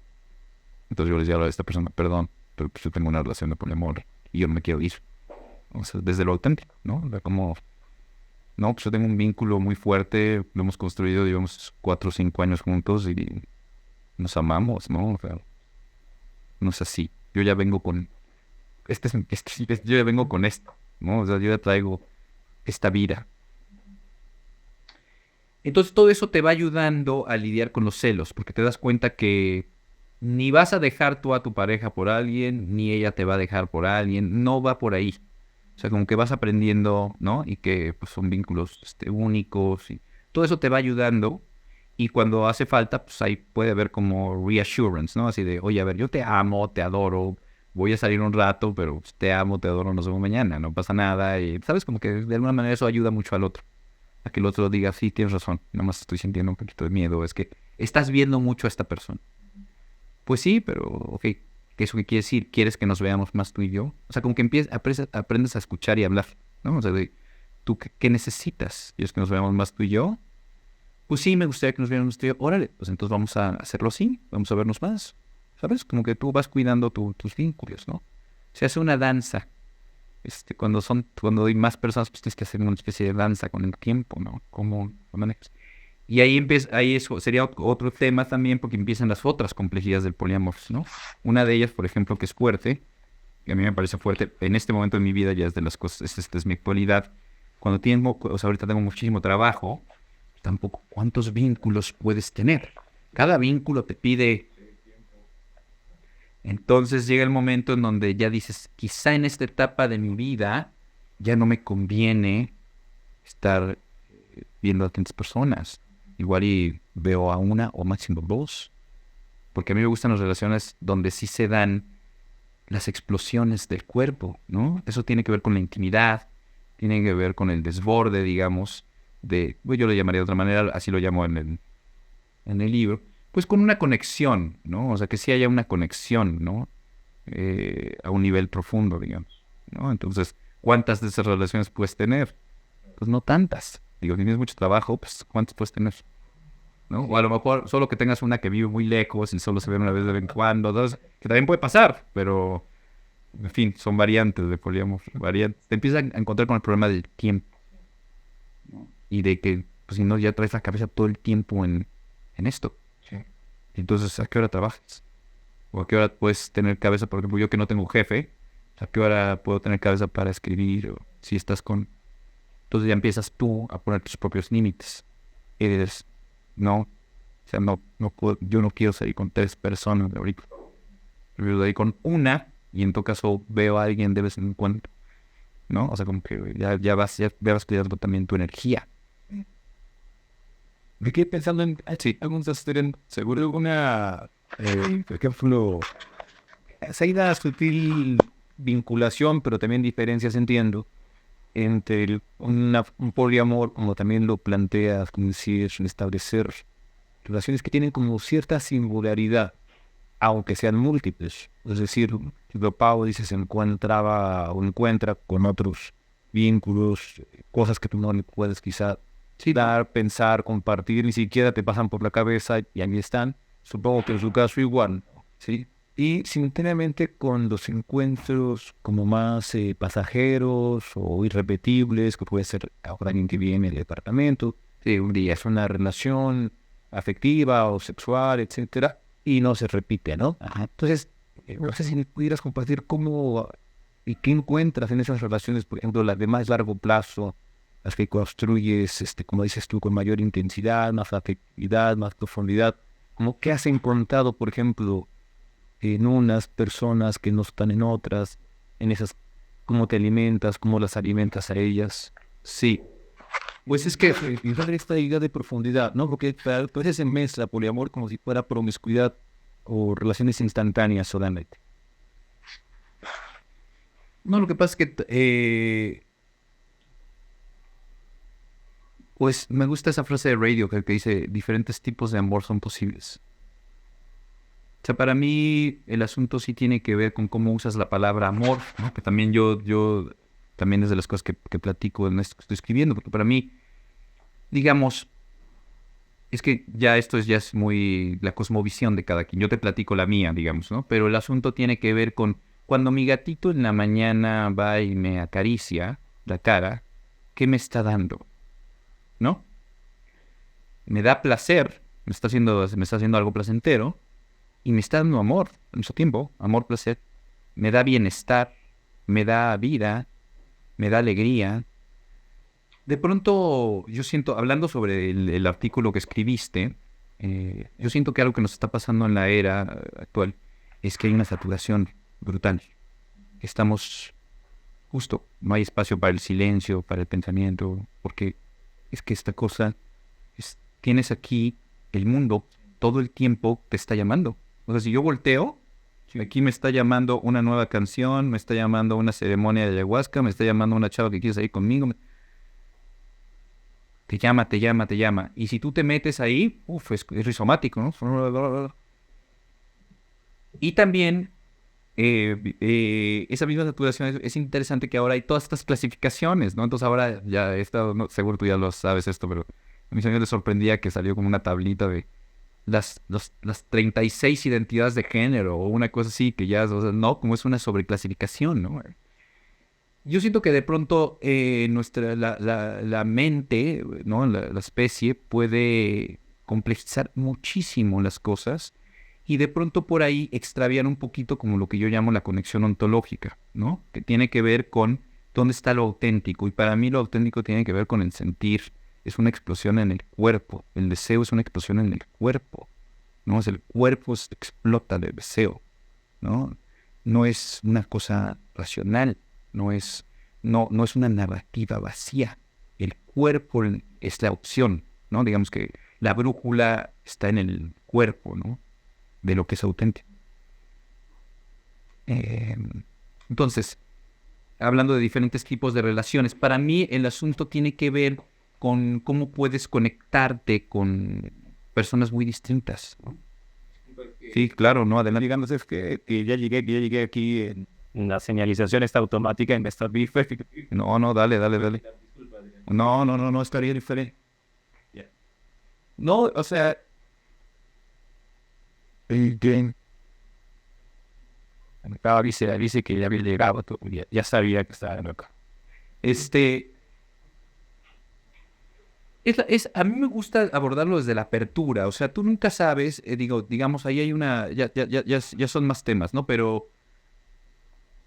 Entonces yo le decía a esta persona, perdón, pero pues yo tengo una relación de poliamor y yo no me quiero ir. O sea, desde lo auténtico, ¿no? O sea, como, no, pues yo tengo un vínculo muy fuerte, lo hemos construido, digamos, 4 o 5 años juntos y nos amamos, ¿no? O sea, no es así. Yo ya vengo con, yo ya vengo con esto, ¿no? O sea, yo ya traigo esta vida. Entonces todo eso te va ayudando a lidiar con los celos, porque te das cuenta que ni vas a dejar tú a tu pareja por alguien, ni ella te va a dejar por alguien, no va por ahí. O sea, como que vas aprendiendo, ¿no? Y que pues, son vínculos únicos y todo eso te va ayudando. Y cuando hace falta, pues ahí puede haber como reassurance, ¿no? Así de, oye, a ver, yo te amo, te adoro, voy a salir un rato, pero pues, te amo, te adoro, nos vemos mañana, no pasa nada. Y, ¿sabes? Como que de alguna manera eso ayuda mucho al otro. A que el otro diga, sí, tienes razón, nada más estoy sintiendo un poquito de miedo, es que estás viendo mucho a esta persona. Pues sí, pero, ok, ¿qué es eso que quiere decir? ¿Quieres que nos veamos más tú y yo? O sea, como que aprendes a escuchar y hablar, ¿no? O sea, ¿tú qué necesitas? ¿Quieres que nos veamos más tú y yo? Pues sí, me gustaría que nos viéramos más tú y yo. Órale, pues entonces vamos a hacerlo así, vamos a vernos más, ¿sabes? Como que tú vas cuidando tus vínculos, ¿no? Se hace una danza. Cuando hay más personas, pues tienes que hacer una especie de danza con el tiempo, ¿no? ¿Cómo lo manejas? Y ahí eso sería otro tema también, porque empiezan las otras complejidades del poliamor, ¿no? Una de ellas, por ejemplo, que es fuerte, que a mí me parece fuerte, en este momento de mi vida ya es de las cosas, esta es mi actualidad. Cuando o sea, ahorita tengo muchísimo trabajo, tampoco, ¿cuántos vínculos puedes tener? Cada vínculo te pide. Entonces llega el momento en donde ya dices, quizá en esta etapa de mi vida ya no me conviene estar viendo a tantas personas. Igual y veo a una o máximo 2. Porque a mí me gustan las relaciones donde sí se dan las explosiones del cuerpo, ¿no? Eso tiene que ver con la intimidad, tiene que ver con el desborde, digamos, pues yo lo llamaría de otra manera, así lo llamo en el libro, pues con una conexión, ¿no? O sea, que sí haya una conexión, ¿no? A un nivel profundo, digamos, ¿no? Entonces, ¿cuántas de esas relaciones puedes tener? Pues no tantas, Digo, si tienes mucho trabajo, pues ¿cuántos puedes tener? ¿No? O a lo mejor solo que tengas una que vive muy lejos y solo se ve una vez de vez en cuando, dos, que también puede pasar, pero en fin, son variantes de poliamor. Te empiezas a encontrar con el problema del tiempo, ¿no? Y de que, pues si no, ya traes la cabeza todo el tiempo en esto. Sí. Entonces, ¿a qué hora trabajas? ¿O a qué hora puedes tener cabeza? Por ejemplo, yo que no tengo jefe, ¿a qué hora puedo tener cabeza para escribir? O si estás con... Entonces ya empiezas tú a poner tus propios límites. Y dices, no, o sea, no puedo, yo no quiero salir con 3 personas ahorita. Yo salir con una y en todo caso veo a alguien de vez en cuando, ¿no? O sea, como que ya vas cuidando también tu energía. Me quedé pensando en, sí, algunos estudian seguro alguna, por ejemplo, hay una sutil vinculación, pero también diferencias, entiendo, entre un poliamor, como también lo planteas, como decir, establecer relaciones que tienen como cierta singularidad, aunque sean múltiples. Es decir, Pau dice se encontraba o encuentra con otros vínculos, cosas que tú no le puedes quizá dar, pensar, compartir, ni siquiera te pasan por la cabeza y ahí están. Supongo que en su caso igual, ¿sí? Y simultáneamente con los encuentros como más pasajeros o irrepetibles, que puede ser ahora alguien que viene del departamento, un día es una relación afectiva o sexual, etcétera, y no se repite, ¿no? Ajá. Entonces, no sé si me pudieras compartir cómo y qué encuentras en esas relaciones, por ejemplo, las de más largo plazo, las que construyes, como dices tú, con mayor intensidad, más afectividad, más profundidad. ¿Cómo qué has encontrado, por ejemplo, en unas personas que no están en otras, en esas, cómo te alimentas, cómo las alimentas a ellas? Sí, Pues es que esta idea de profundidad, ¿no? Porque a veces se mezcla poliamor como si fuera promiscuidad o relaciones instantáneas solamente. no, lo que pasa es que pues me gusta esa frase de Radio que dice diferentes tipos de amor son posibles. O sea, para mí el asunto sí tiene que ver con cómo usas la palabra amor, ¿no? Que también yo también es de las cosas que platico en esto que estoy escribiendo, porque para mí, digamos, es que ya es muy la cosmovisión de cada quien. Yo te platico la mía, digamos, ¿no? Pero el asunto tiene que ver con cuando mi gatito en la mañana va y me acaricia la cara, ¿qué me está dando? ¿No? Me da placer, me está haciendo algo placentero y me está dando amor al mismo tiempo, amor, placer. Me da bienestar, me da vida, me da alegría. De pronto, yo siento, hablando sobre el artículo que escribiste, yo siento que algo que nos está pasando en la era actual es que hay una saturación brutal. Estamos justo, no hay espacio para el silencio, para el pensamiento, porque es que esta cosa, tienes aquí el mundo, todo el tiempo te está llamando. O sea, si yo volteo, aquí me está llamando una nueva canción, me está llamando una ceremonia de ayahuasca, me está llamando una chava que quiere salir conmigo. Te llama, te llama, te llama. Y si tú te metes ahí, es rizomático, ¿no? Y también, esa misma saturación es interesante que ahora hay todas estas clasificaciones, ¿no? Entonces ahora ya he estado, no, seguro tú ya lo sabes esto, pero a mis amigos les sorprendía que salió como una tablita de las 36 identidades de género o una cosa así, que ya, o sea, no, como es una sobreclasificación, ¿no? Yo siento que de pronto la mente, ¿no? La especie puede complejizar muchísimo las cosas y de pronto por ahí extraviar un poquito como lo que yo llamo la conexión ontológica, ¿no? Que tiene que ver con dónde está lo auténtico. Y para mí lo auténtico tiene que ver con el sentir. Es una explosión en el cuerpo. El deseo es una explosión en el cuerpo, ¿no? Es el cuerpo explota de deseo, ¿no? No es una cosa racional. No es una narrativa vacía. El cuerpo es la opción, ¿no? Digamos que la brújula está en el cuerpo, ¿no? De lo que es auténtico. Entonces, hablando de diferentes tipos de relaciones, para mí el asunto tiene que ver con cómo puedes conectarte con personas muy distintas, ¿no? Sí, claro, no, además digamos es que ya llegué aquí en la señalización está automática en esta bife. No, dale. No, estaría diferente. No, o sea, bien. Acá dice que ya había llegado, ya sabía que estaba acá. Este, a mí me gusta abordarlo desde la apertura, o sea, tú nunca sabes, digamos, ahí hay ya son más temas, ¿no? Pero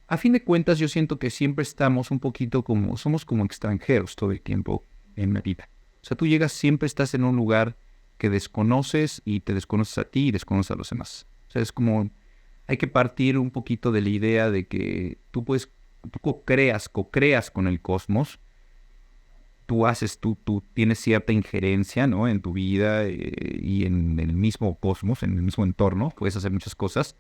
a fin de cuentas yo siento que siempre estamos un poquito somos como extranjeros todo el tiempo en la vida. O sea, tú llegas, siempre estás en un lugar que desconoces y te desconoces a ti y desconoces a los demás. O sea, es como, hay que partir un poquito de la idea de que tú co-creas con el cosmos. Tú tienes cierta injerencia, ¿no? En tu vida y en el mismo cosmos, en el mismo entorno, puedes hacer muchas cosas,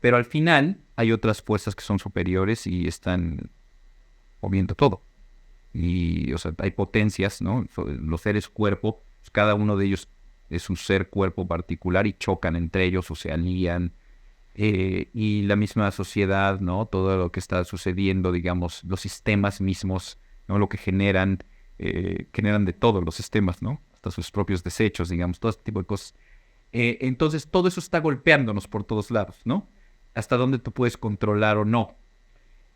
pero al final hay otras fuerzas que son superiores y están moviendo todo. Y, o sea, hay potencias, ¿no? Los seres cuerpo, pues, cada uno de ellos es un ser cuerpo particular y chocan entre ellos o se alían. Y la misma sociedad, ¿no? Todo lo que está sucediendo, digamos, los sistemas mismos, ¿no? Lo que generan de todos los sistemas, ¿no? Hasta sus propios desechos, digamos, todo este tipo de cosas. Entonces, todo eso está golpeándonos por todos lados, ¿no? Hasta dónde tú puedes controlar o no.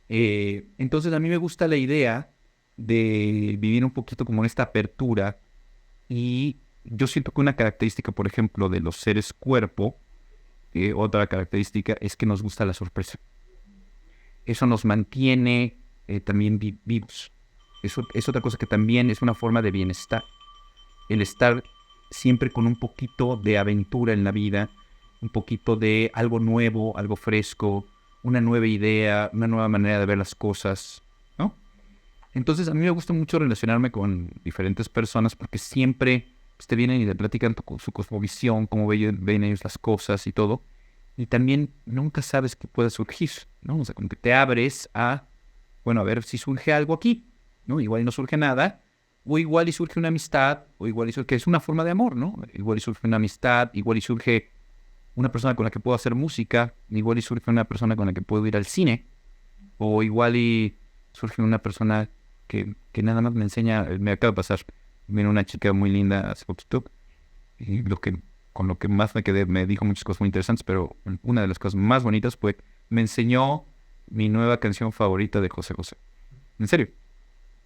Entonces, a mí me gusta la idea de vivir un poquito como en esta apertura y yo siento que una característica, por ejemplo, de los seres cuerpo, otra característica es que nos gusta la sorpresa. Eso nos mantiene también vivos. Eso es otra cosa que también es una forma de bienestar. El estar siempre con un poquito de aventura en la vida, un poquito de algo nuevo, algo fresco, una nueva idea, una nueva manera de ver las cosas, ¿no? Entonces a mí me gusta mucho relacionarme con diferentes personas porque siempre pues, te vienen y te platican su cosmovisión, cómo ven ellos las cosas y todo. Y también nunca sabes qué puede surgir, ¿no? O sea, como que te abres a, bueno, a ver si surge algo aquí, ¿no? Igual y no surge nada, o igual y surge una amistad, o igual y surge, que es una forma de amor, ¿no? Igual y surge una amistad, igual y surge una persona con la que puedo hacer música, igual y surge una persona con la que puedo ir al cine, o igual y surge una persona que nada más me enseña, me acaba de pasar, viene una chica muy linda hace poquito, y con lo que más me quedé, me dijo muchas cosas muy interesantes, pero una de las cosas más bonitas fue, me enseñó mi nueva canción favorita de José José. En serio.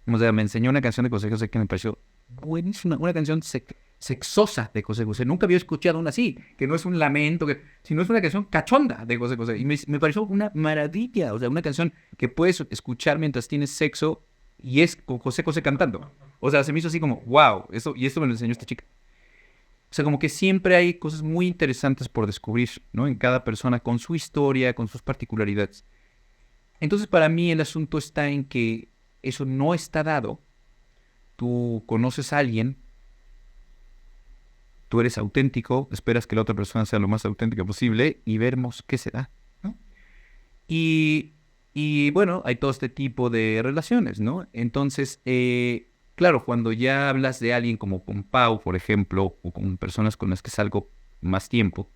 O sea, me enseñó una canción de José José que me pareció buenísima, una canción sexosa de José José. Nunca había escuchado una así, que no es un lamento, sino es una canción cachonda de José José. Y me pareció una maravilla, o sea, una canción que puedes escuchar mientras tienes sexo y es con José José cantando. O sea, se me hizo así como, wow, esto me lo enseñó esta chica. O sea, como que siempre hay cosas muy interesantes por descubrir, ¿no? En cada persona, con su historia, con sus particularidades. Entonces, para mí el asunto está en que eso no está dado. Tú conoces a alguien, tú eres auténtico, esperas que la otra persona sea lo más auténtica posible y vemos qué se da, ¿no? Y bueno, hay todo este tipo de relaciones, ¿no? Entonces, claro, cuando ya hablas de alguien como con Pau, por ejemplo, o con personas con las que salgo más tiempo,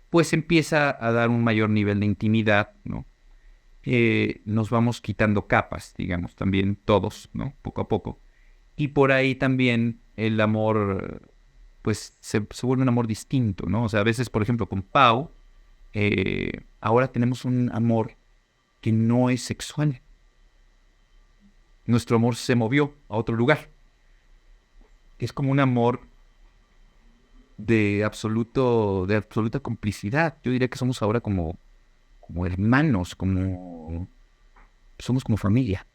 pues empieza a dar un mayor nivel de intimidad, ¿no? Nos vamos quitando capas, digamos, también todos, ¿no? Poco a poco. Y por ahí también el amor, pues se vuelve un amor distinto, ¿no? O sea, a veces, por ejemplo, con Pau, ahora tenemos un amor que no es sexual. Nuestro amor se movió a otro lugar. Es como un amor de absoluta complicidad. Yo diría que somos ahora como hermanos, somos como familia.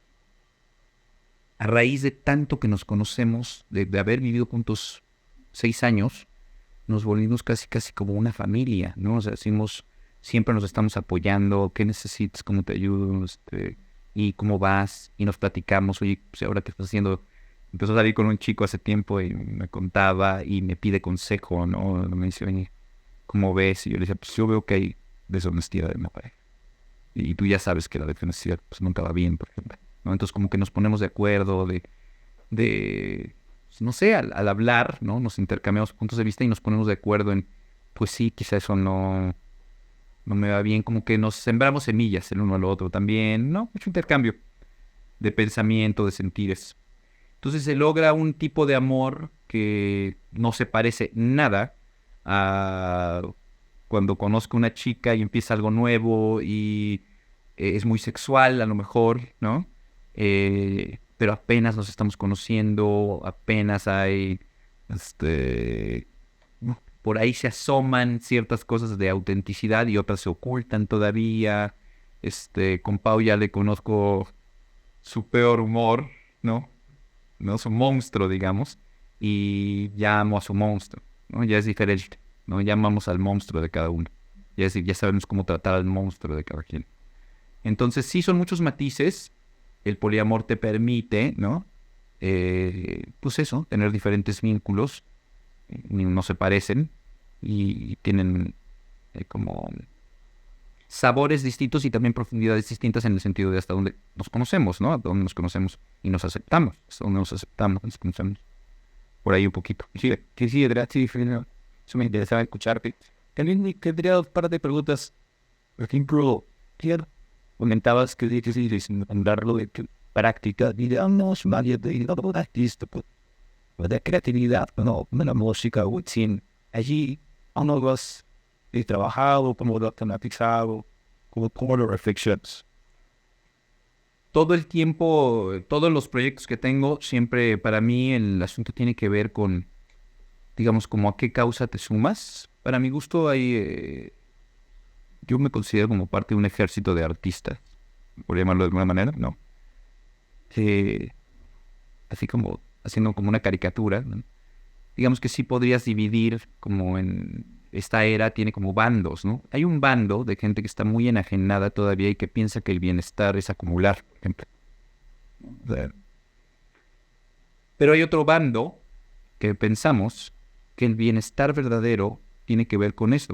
A raíz de tanto que nos conocemos, de haber vivido juntos 6 años, nos volvimos casi como una familia, ¿no? O sea, siempre nos estamos apoyando, ¿qué necesitas? ¿Cómo te ayudo? ¿Y cómo vas? Y nos platicamos, oye, pues ahora qué estás haciendo. Empezó a salir con un chico hace tiempo y me contaba y me pide consejo, ¿no? Me dice, oye, ¿cómo ves? Y yo le decía, pues yo veo que hay deshonestidad en la pareja. Y tú ya sabes que la deshonestidad pues nunca va bien, por ejemplo, ¿no? Entonces como que nos ponemos de acuerdo, pues, no sé, al hablar, ¿no? Nos intercambiamos puntos de vista y nos ponemos de acuerdo en, pues sí, quizá eso no me va bien, como que nos sembramos semillas el uno al otro también, ¿no? Mucho intercambio de pensamiento, de sentires. Entonces se logra un tipo de amor que no se parece nada a cuando conozco una chica y empieza algo nuevo y es muy sexual a lo mejor, ¿no? Pero apenas nos estamos conociendo, apenas hay, por ahí se asoman ciertas cosas de autenticidad y otras se ocultan todavía. Con Pau ya le conozco su peor humor, ¿no? ¿No? Su monstruo, digamos, y ya amo a su monstruo, ¿no? Ya es diferente, ¿no? Ya amamos al monstruo de cada uno. Ya, ya sabemos cómo tratar al monstruo de cada quien. Entonces, sí son muchos matices. El poliamor te permite, ¿no? Pues eso, tener diferentes vínculos. No se parecen y tienen como sabores distintos y también profundidades distintas en el sentido de hasta dónde nos conocemos, ¿no? Hasta dónde nos conocemos y nos aceptamos, hasta dónde nos aceptamos, nos conocemos. Por ahí un poquito. Sí, que sí, sí, Fernando. Eso me interesaba escucharte. También tendría un par de preguntas. Por ejemplo, comentabas que dices mandarlo de tu práctica, digamos, varias de la artista, pues, de creatividad, no, la música, sin allí, ¿cómo lo has trabajado, cómo lo has analizado, cómo lo reflexionas? Todo el tiempo, todos los proyectos que tengo, siempre para mí el asunto tiene que ver con, digamos, como a qué causa te sumas. Para mi gusto hay, yo me considero como parte de un ejército de artistas, por llamarlo de alguna manera, ¿no? Así como haciendo como una caricatura, ¿no? Digamos que sí podrías dividir como en esta era, tiene como bandos, ¿no? Hay un bando de gente que está muy enajenada todavía y que piensa que el bienestar es acumular, por ejemplo. Pero hay otro bando que pensamos que el bienestar verdadero tiene que ver con eso,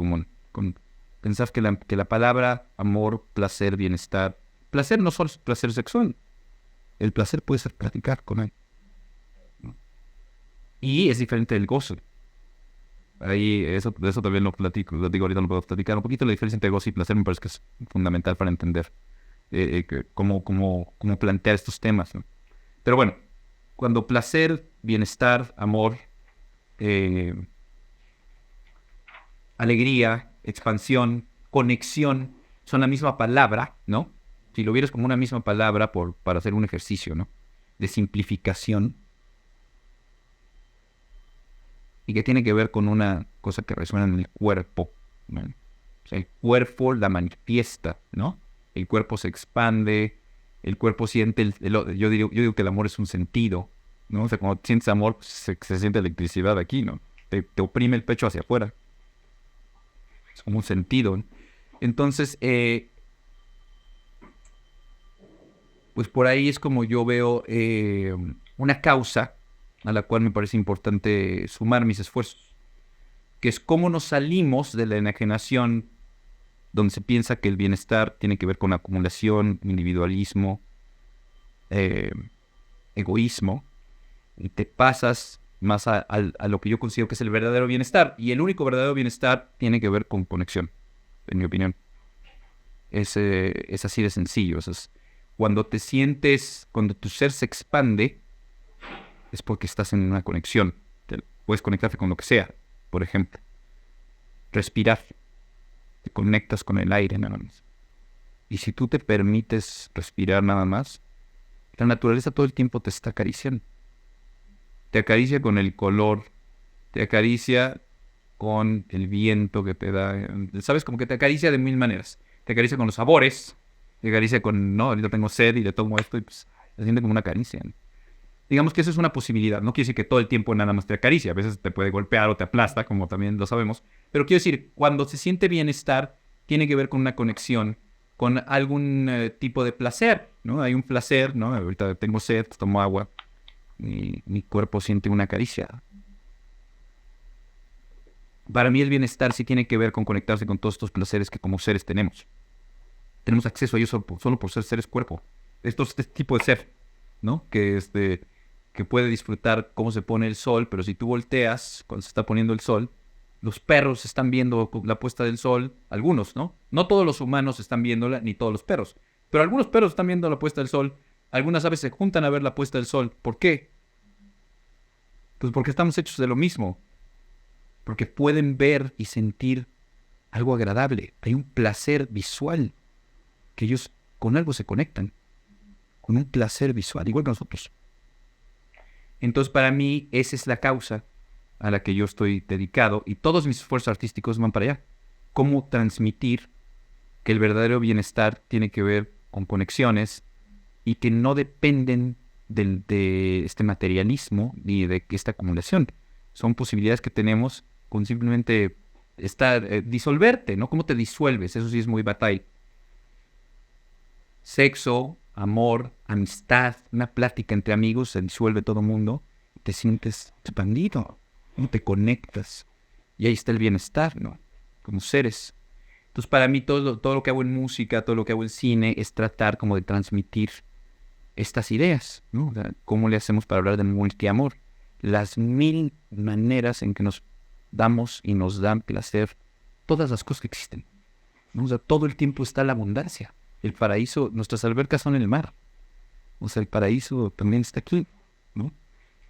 con pensar que la palabra amor, placer, bienestar, placer no solo es placer sexual, el placer puede ser platicar con él. Y es diferente del gozo. Ahí, eso también lo platico, lo digo ahorita, lo puedo platicar un poquito. La diferencia entre gozo y placer me parece que es fundamental para entender cómo plantear estos temas, ¿no? Pero bueno, cuando placer, bienestar, amor, alegría, expansión, conexión, son la misma palabra, ¿no? Si lo vieras como una misma palabra para hacer un ejercicio, ¿no? De simplificación, y que tiene que ver con una cosa que resuena en el cuerpo, ¿no? O sea, el cuerpo la manifiesta, ¿no? El cuerpo se expande, el cuerpo siente, yo digo que el amor es un sentido, ¿no? O sea, cuando sientes amor, pues, se siente electricidad aquí, ¿no? Te oprime el pecho hacia afuera. Es como un sentido, ¿no? Entonces, pues por ahí es como yo veo una causa a la cual me parece importante sumar mis esfuerzos, que es cómo nos salimos de la enajenación donde se piensa que el bienestar tiene que ver con acumulación, individualismo, egoísmo, y te pasas más a lo que yo considero que es el verdadero bienestar, y el único verdadero bienestar tiene que ver con conexión, en mi opinión. Es así de sencillo. Cuando te sientes, cuando tu ser se expande, es porque estás en una conexión. Puedes conectarte con lo que sea. Por ejemplo, respirar. Te conectas con el aire nada más. Y si tú te permites respirar nada más, la naturaleza todo el tiempo te está acariciando. Te acaricia con el color, te acaricia con el viento que te da. ¿Sabes? Como que te acaricia de mil maneras. Te acaricia con los sabores, te acaricia con, no, ahorita tengo sed y le tomo esto y pues se siente como una caricia, ¿no? Digamos que eso es una posibilidad. No quiere decir que todo el tiempo nada más te acaricia. A veces te puede golpear o te aplasta, como también lo sabemos. Pero quiero decir, cuando se siente bienestar, tiene que ver con una conexión, con algún tipo de placer, ¿no? Hay un placer, ¿no? Ahorita tengo sed, tomo agua, y mi cuerpo siente una caricia. Para mí el bienestar sí tiene que ver con conectarse con todos estos placeres que como seres tenemos. Tenemos acceso a ellos solo por ser seres cuerpo. Este tipo de ser, ¿no? Que puede disfrutar cómo se pone el sol, pero si tú volteas cuando se está poniendo el sol, los perros están viendo la puesta del sol, algunos, ¿no? No todos los humanos están viéndola, ni todos los perros, pero algunos perros están viendo la puesta del sol, algunas aves se juntan a ver la puesta del sol. ¿Por qué? Pues porque estamos hechos de lo mismo. Porque pueden ver y sentir algo agradable. Hay un placer visual que ellos con algo se conectan. Con un placer visual, igual que nosotros. Entonces, para mí, esa es la causa a la que yo estoy dedicado y todos mis esfuerzos artísticos van para allá. Cómo transmitir que el verdadero bienestar tiene que ver con conexiones y que no dependen de este materialismo ni de esta acumulación. Son posibilidades que tenemos con simplemente estar, disolverte, ¿no? ¿Cómo te disuelves? Eso sí es muy batalla. Sexo, amor, amistad, una plática entre amigos, se disuelve todo el mundo, te sientes expandido, ¿no? Te conectas y ahí está el bienestar, ¿no? Como seres. Entonces, para mí, todo lo que hago en música, todo lo que hago en cine, es tratar como de transmitir estas ideas, ¿no? O sea, ¿cómo le hacemos para hablar de multiamor? Las 1000 maneras en que nos damos y nos dan placer, todas las cosas que existen, ¿no? O sea, todo el tiempo está la abundancia. El paraíso, nuestras albercas son en el mar. O sea, el paraíso también está aquí, ¿no?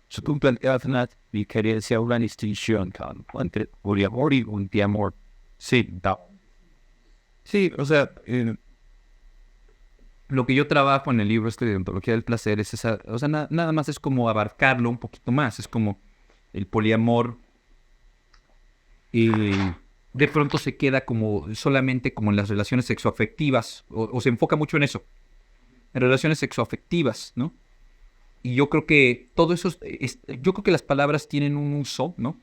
So, tú planteabas una diferencia, una distinción entre poliamor y multiamor. Sí, sí, o sea, lo que yo trabajo en el libro de Ontología del Placer es esa, o sea, nada más es como abarcarlo un poquito más, es como el poliamor de pronto se queda como solamente como en las relaciones sexoafectivas, o se enfoca mucho en eso, en relaciones sexoafectivas, ¿no? Y yo creo que todo eso, yo creo que las palabras tienen un uso, ¿no?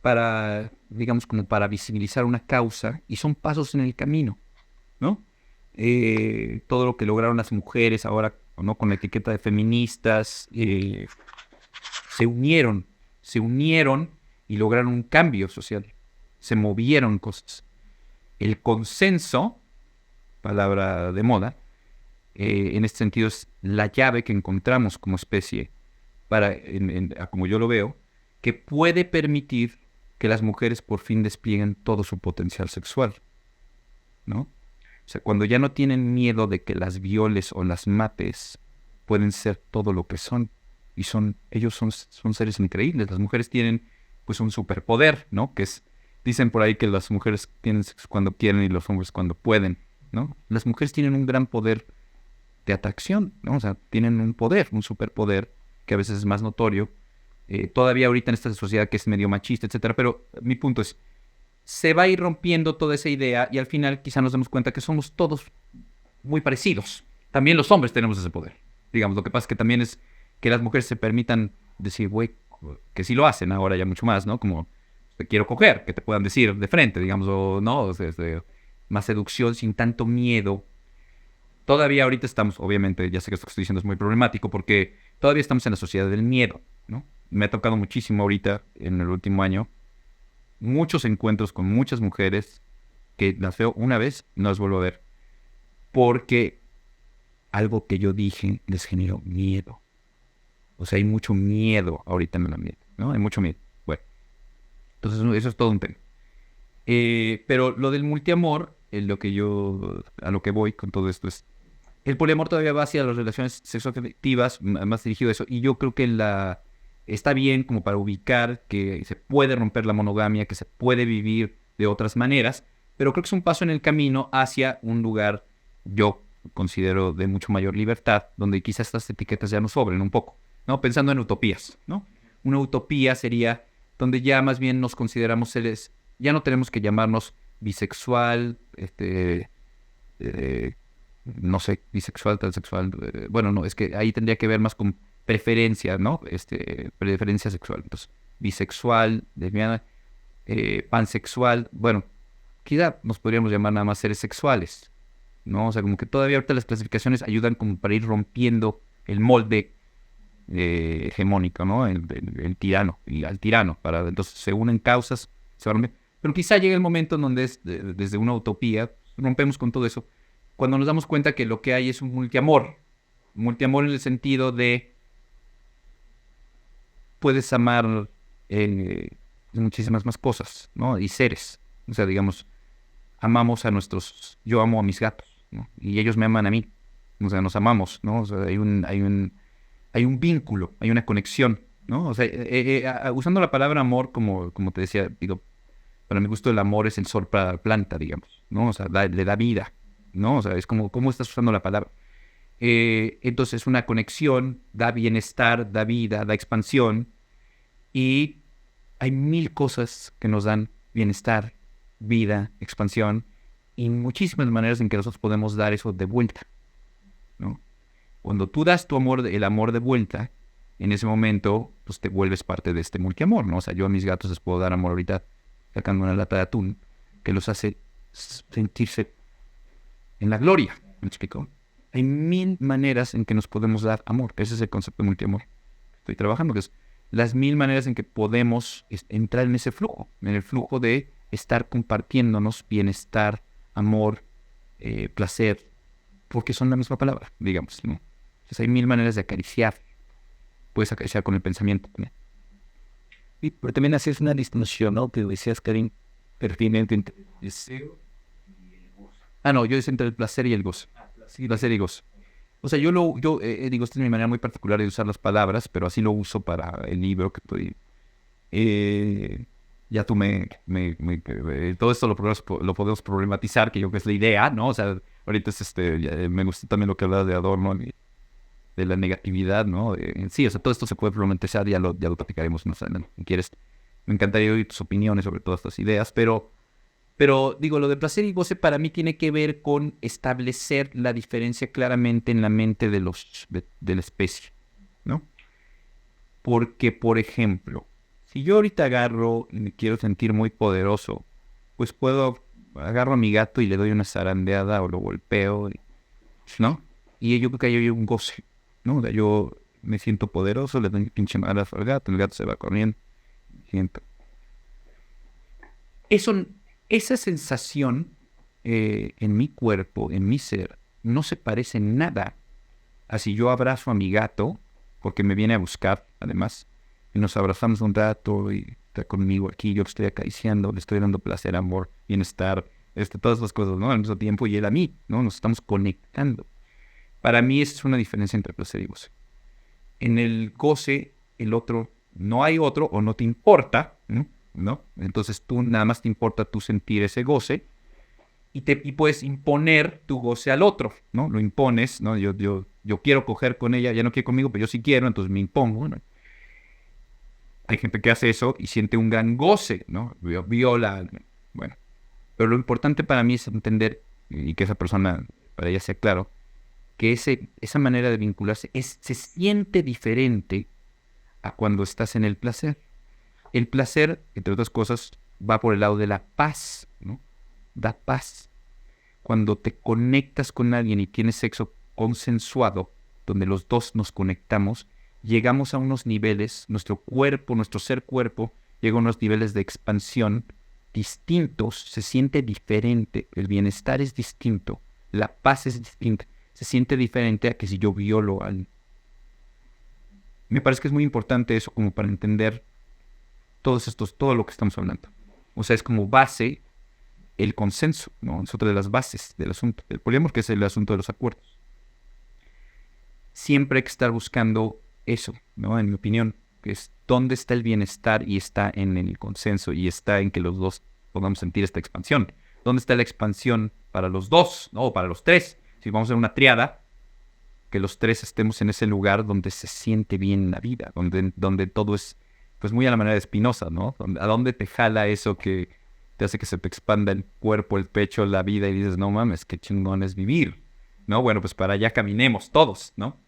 Para, digamos, como para visibilizar una causa, y son pasos en el camino, ¿no? Todo lo que lograron las mujeres ahora, ¿no? Con la etiqueta de feministas, se unieron y lograron un cambio social. Se movieron cosas. El consenso, palabra de moda, en este sentido es la llave que encontramos como especie, para, como yo lo veo, que puede permitir que las mujeres por fin desplieguen todo su potencial sexual, ¿no? O sea, cuando ya no tienen miedo de que las violes o las mates, pueden ser todo lo que son. Y ellos son seres increíbles. Las mujeres tienen pues un superpoder, ¿no? Dicen por ahí que las mujeres tienen sexo cuando quieren y los hombres cuando pueden, ¿no? Las mujeres tienen un gran poder de atracción, ¿no? O sea, tienen un poder, un superpoder que a veces es más notorio. Todavía ahorita en esta sociedad que es medio machista, etcétera, pero mi punto es, se va a ir rompiendo toda esa idea y al final quizá nos demos cuenta que somos todos muy parecidos. También los hombres tenemos ese poder. Digamos, lo que pasa es que también es que las mujeres se permitan decir, güey, que sí lo hacen ahora ya mucho más, ¿no? Como, te quiero coger, que te puedan decir de frente, digamos, o no, o sea, más seducción sin tanto miedo. Todavía ahorita estamos, obviamente, ya sé que esto que estoy diciendo es muy problemático porque todavía estamos en la sociedad del miedo, ¿no? Me ha tocado muchísimo ahorita, en el último año, muchos encuentros con muchas mujeres que las veo una vez y no las vuelvo a ver porque algo que yo dije les generó miedo. O sea, hay mucho miedo ahorita en el ambiente, ¿no? Hay mucho miedo. Bueno, entonces eso es todo un tema. Pero lo del multiamor, a lo que voy con todo esto es, el poliamor todavía va hacia las relaciones sexoafectivas, más dirigido a eso, y yo creo que está bien como para ubicar que se puede romper la monogamia, que se puede vivir de otras maneras, pero creo que es un paso en el camino hacia un lugar, yo considero, de mucho mayor libertad, donde quizás estas etiquetas ya nos sobren un poco, ¿no? Pensando en utopías, ¿no? Una utopía sería donde ya más bien nos consideramos seres, ya no tenemos que llamarnos bisexual, no sé, bisexual, transexual, bueno, no, es que ahí tendría que ver más con preferencia, ¿no? Preferencia sexual. Entonces, bisexual, lesbiana, pansexual, bueno, quizá nos podríamos llamar nada más seres sexuales, ¿no? O sea, como que todavía ahorita las clasificaciones ayudan como para ir rompiendo el molde hegemónico, ¿no? El tirano, y al tirano, entonces se unen causas, se van rompiendo. Pero quizá llegue el momento en donde desde una utopía rompemos con todo eso, cuando nos damos cuenta que lo que hay es un multiamor en el sentido de puedes amar muchísimas más cosas, ¿no? Y seres, o sea, digamos, yo amo a mis gatos, ¿no? Y ellos me aman a mí, o sea, nos amamos, ¿no? O sea, hay un vínculo, hay una conexión. ¿no? O sea, usando la palabra amor como te decía, digo, para mi gusto el amor es el sol para la planta, digamos, ¿no? O sea, le da vida, ¿no? O sea, es como, ¿cómo estás usando la palabra? Entonces, una conexión da bienestar, da vida, da expansión, y hay mil cosas que nos dan bienestar, vida, expansión, y muchísimas maneras en que nosotros podemos dar eso de vuelta, ¿no? Cuando tú das tu amor, el amor de vuelta, en ese momento, pues te vuelves parte de este multiamor, ¿no? O sea, yo a mis gatos les puedo dar amor ahorita sacando una lata de atún que los hace sentirse en la gloria, ¿me explico? Hay mil maneras en que nos podemos dar amor. Ese es el concepto de multiamor que estoy trabajando, que es las mil maneras en que podemos entrar en ese flujo, en el flujo de estar compartiéndonos bienestar, amor, placer, porque son la misma palabra, digamos, ¿no? Entonces hay mil maneras de acariciar. Puedes acariciar con el pensamiento también. Sí, pero también hacías una distinción, ¿no? Que decías, Karim, pertinente entre el deseo. Ah, no, yo es entre el placer y el gozo. Sí, placer y gozo. O sea, digo, esta es mi manera muy particular de usar las palabras, pero así lo uso para el libro que estoy. Ya tú todo esto lo podemos problematizar, que yo creo que es la idea, ¿no? O sea, ahorita es me gusta también lo que hablas de Adorno, de la negatividad, ¿no? Sí, o sea, todo esto se puede problematizar, ya lo platicaremos más adelante. Si quieres, me encantaría oír tus opiniones sobre todas estas ideas, pero digo, lo de placer y goce para mí tiene que ver con establecer la diferencia claramente en la mente de la especie, ¿no? Porque, por ejemplo, si yo ahorita agarro y me quiero sentir muy poderoso, pues agarro a mi gato y le doy una zarandeada o lo golpeo, ¿no? Y yo creo que ahí hay un goce, ¿no? O sea, yo me siento poderoso, le doy un pinche madrazo al gato, el gato se va corriendo, siento. Esa sensación en mi cuerpo, en mi ser, no se parece en nada a si yo abrazo a mi gato, porque me viene a buscar, además, y nos abrazamos un rato y está conmigo aquí, yo lo estoy acariciando, le estoy dando placer, amor, bienestar, todas las cosas, ¿no? Al mismo tiempo, y él a mí, ¿no? Nos estamos conectando. Para mí esa es una diferencia entre placer y goce. En el goce, el otro, no hay otro o no te importa, ¿no? ¿No? Entonces tú nada más te importa tú sentir ese goce y puedes imponer tu goce al otro, ¿no? Lo impones, ¿no? Yo quiero coger con ella, ya no quiere conmigo, pero yo sí quiero, entonces me impongo, ¿no? Hay gente que hace eso y siente un gran goce, ¿no? Viola, bueno. Pero lo importante para mí es entender, y que esa persona, para ella sea claro, que esa manera de vincularse se siente diferente a cuando estás en el placer. El placer, entre otras cosas, va por el lado de la paz, ¿no? Da paz. Cuando te conectas con alguien y tienes sexo consensuado, donde los dos nos conectamos, llegamos a unos niveles, nuestro cuerpo, nuestro ser cuerpo, llega a unos niveles de expansión distintos, se siente diferente, el bienestar es distinto, la paz es distinta, se siente diferente a que si yo violo a alguien. Me parece que es muy importante eso como para entender todo lo que estamos hablando. O sea, es como base el consenso, ¿no? Es otra de las bases del asunto del poliamor, que es el asunto de los acuerdos. Siempre hay que estar buscando eso, ¿no? En mi opinión, que es dónde está el bienestar y está en el consenso y está en que los dos podamos sentir esta expansión. ¿Dónde está la expansión para los dos, ¿no? O para los tres? Si vamos a hacer una triada, que los tres estemos en ese lugar donde se siente bien la vida, donde todo es pues muy a la manera de Spinoza, ¿no? ¿A dónde te jala eso que te hace que se te expanda el cuerpo, el pecho, la vida y dices, no mames, qué chingón es vivir, ¿no? Bueno, pues para allá caminemos todos, ¿no?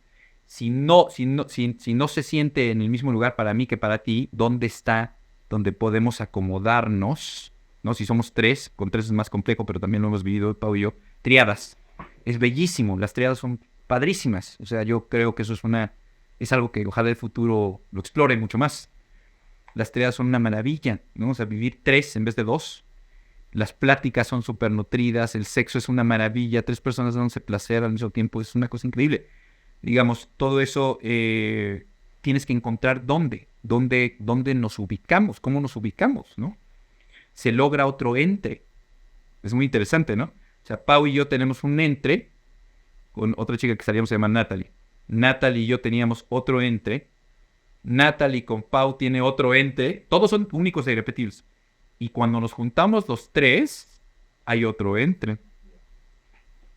Si no se siente en el mismo lugar para mí que para ti, ¿dónde está donde podemos acomodarnos? ¿No? Si somos tres, con tres es más complejo, pero también lo hemos vivido Pau y yo, triadas. Es bellísimo, las triadas son padrísimas. O sea, yo creo que eso es algo que ojalá el futuro lo explore mucho más. Las triadas son una maravilla, ¿no? O sea, vivir tres en vez de dos. Las pláticas son súper nutridas, el sexo es una maravilla, tres personas dándose placer al mismo tiempo, es una cosa increíble. Digamos, todo eso tienes que encontrar dónde nos ubicamos, cómo nos ubicamos, ¿no? Se logra otro entre. Es muy interesante, ¿no? O sea, Pau y yo tenemos un entre con otra chica que salíamos, se llama Natalie. Natalie y yo teníamos otro entre Natalie con Pau tiene otro ente. Todos son únicos e irrepetibles. Y cuando nos juntamos los tres, hay otro ente.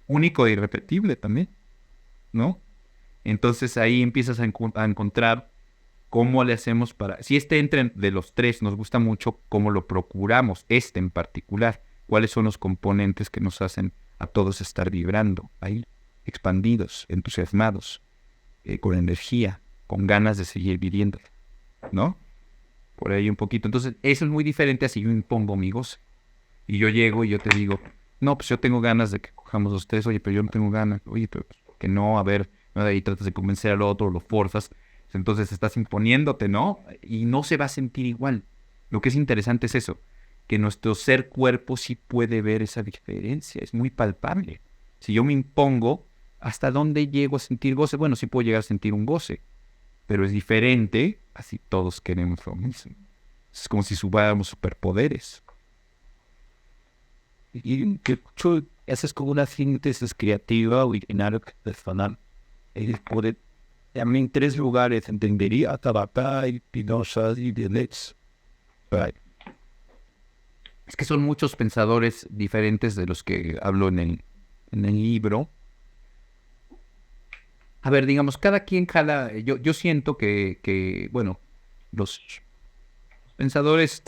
Único e irrepetible también, ¿no? Entonces ahí empiezas a encontrar cómo le hacemos para... Si este ente de los tres nos gusta mucho, cómo lo procuramos, este en particular. ¿Cuáles son los componentes que nos hacen a todos estar vibrando ahí, expandidos, entusiasmados, con energía, con ganas de seguir viviendo, ¿no? Por ahí un poquito. Entonces, eso es muy diferente a si yo impongo mi goce. Y yo llego y yo te digo, no, pues yo tengo ganas de que cojamos los tres, oye, pero yo no tengo ganas, oye, pero que no, a ver, ¿no? Ahí tratas de convencer al otro, lo forzas, entonces estás imponiéndote, ¿no? Y no se va a sentir igual. Lo que es interesante es eso, que nuestro ser cuerpo sí puede ver esa diferencia, es muy palpable. Si yo me impongo, ¿hasta dónde llego a sentir goce? Bueno, sí puedo llegar a sentir un goce, pero es diferente, así todos queremos lo mismo. Es como si subáramos superpoderes. Y que tú haces como una síntesis creativa, original, personal. Por también tres lugares entendería Tabacay, Pinoza y Deleuze. Right. Es que son muchos pensadores diferentes de los que hablo en el libro. A ver, digamos, cada quien jala... Yo siento que, bueno, los pensadores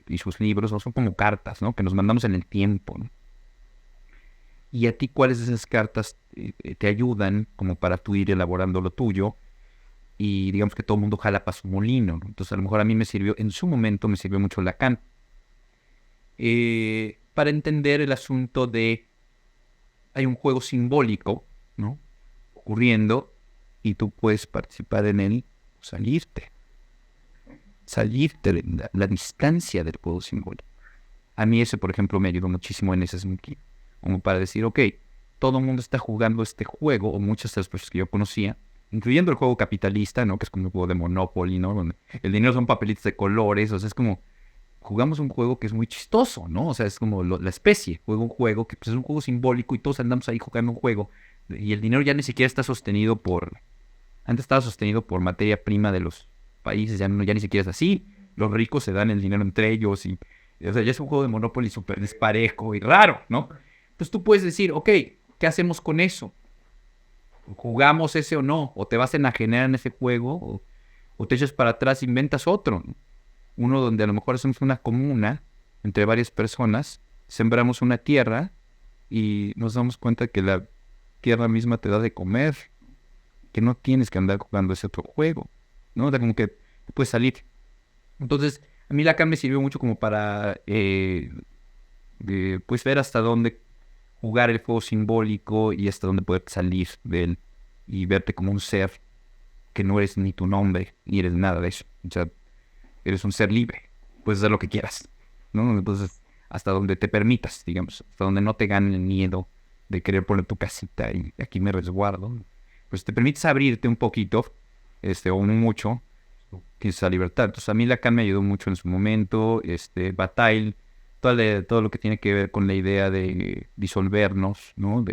y sus libros no son como cartas, ¿no? Que nos mandamos en el tiempo, ¿no? Y a ti, ¿cuáles de esas cartas te ayudan como para tú ir elaborando lo tuyo? Y digamos que todo el mundo jala para su molino, ¿no? Entonces, a lo mejor a mí me sirvió, en su momento me sirvió mucho Lacan. Para entender el asunto de... Hay un juego simbólico, ¿no? Ocurriendo, y tú puedes participar en él, salirte de la distancia del juego simbólico. A mí eso, por ejemplo, me ayudó muchísimo en ese sentido, como para decir, ok, todo el mundo está jugando este juego, o muchas de las personas que yo conocía, incluyendo el juego capitalista, ¿no? Que es como un juego de Monopoly, ¿no? Donde el dinero son papelitos de colores, o sea, es como, jugamos un juego que es muy chistoso, ¿no? O sea, es como la especie, juega un juego que pues, es un juego simbólico y todos andamos ahí jugando un juego, y el dinero ya ni siquiera está sostenido antes estaba sostenido por materia prima de los países, ya ni siquiera es así. Los ricos se dan el dinero entre ellos y, o sea, ya es un juego de Monopoly súper desparejo y raro, ¿no? Entonces tú puedes decir, ok, ¿qué hacemos con eso? ¿Jugamos ese o no? ¿O te vas a enajenar en ese juego? ¿O te echas para atrás e inventas otro, ¿no? Uno donde a lo mejor hacemos una comuna entre varias personas, sembramos una tierra y nos damos cuenta que la tierra misma te da de comer, que no tienes que andar jugando ese otro juego, ¿no? O sea, como que puedes salir. Entonces, a mí Lacan me sirvió mucho como para, pues, ver hasta dónde jugar el juego simbólico y hasta dónde poder salir de él y verte como un ser que no eres ni tu nombre, ni eres nada de eso. O sea, eres un ser libre, puedes hacer lo que quieras, ¿no? Entonces, hasta donde te permitas, digamos, hasta donde no te gane el miedo de querer poner tu casita y aquí me resguardo, pues te permites abrirte un poquito, o mucho, tienes esa libertad. Entonces a mí Lacan me ayudó mucho en su momento, Bataille, todo lo que tiene que ver con la idea de disolvernos, ¿no?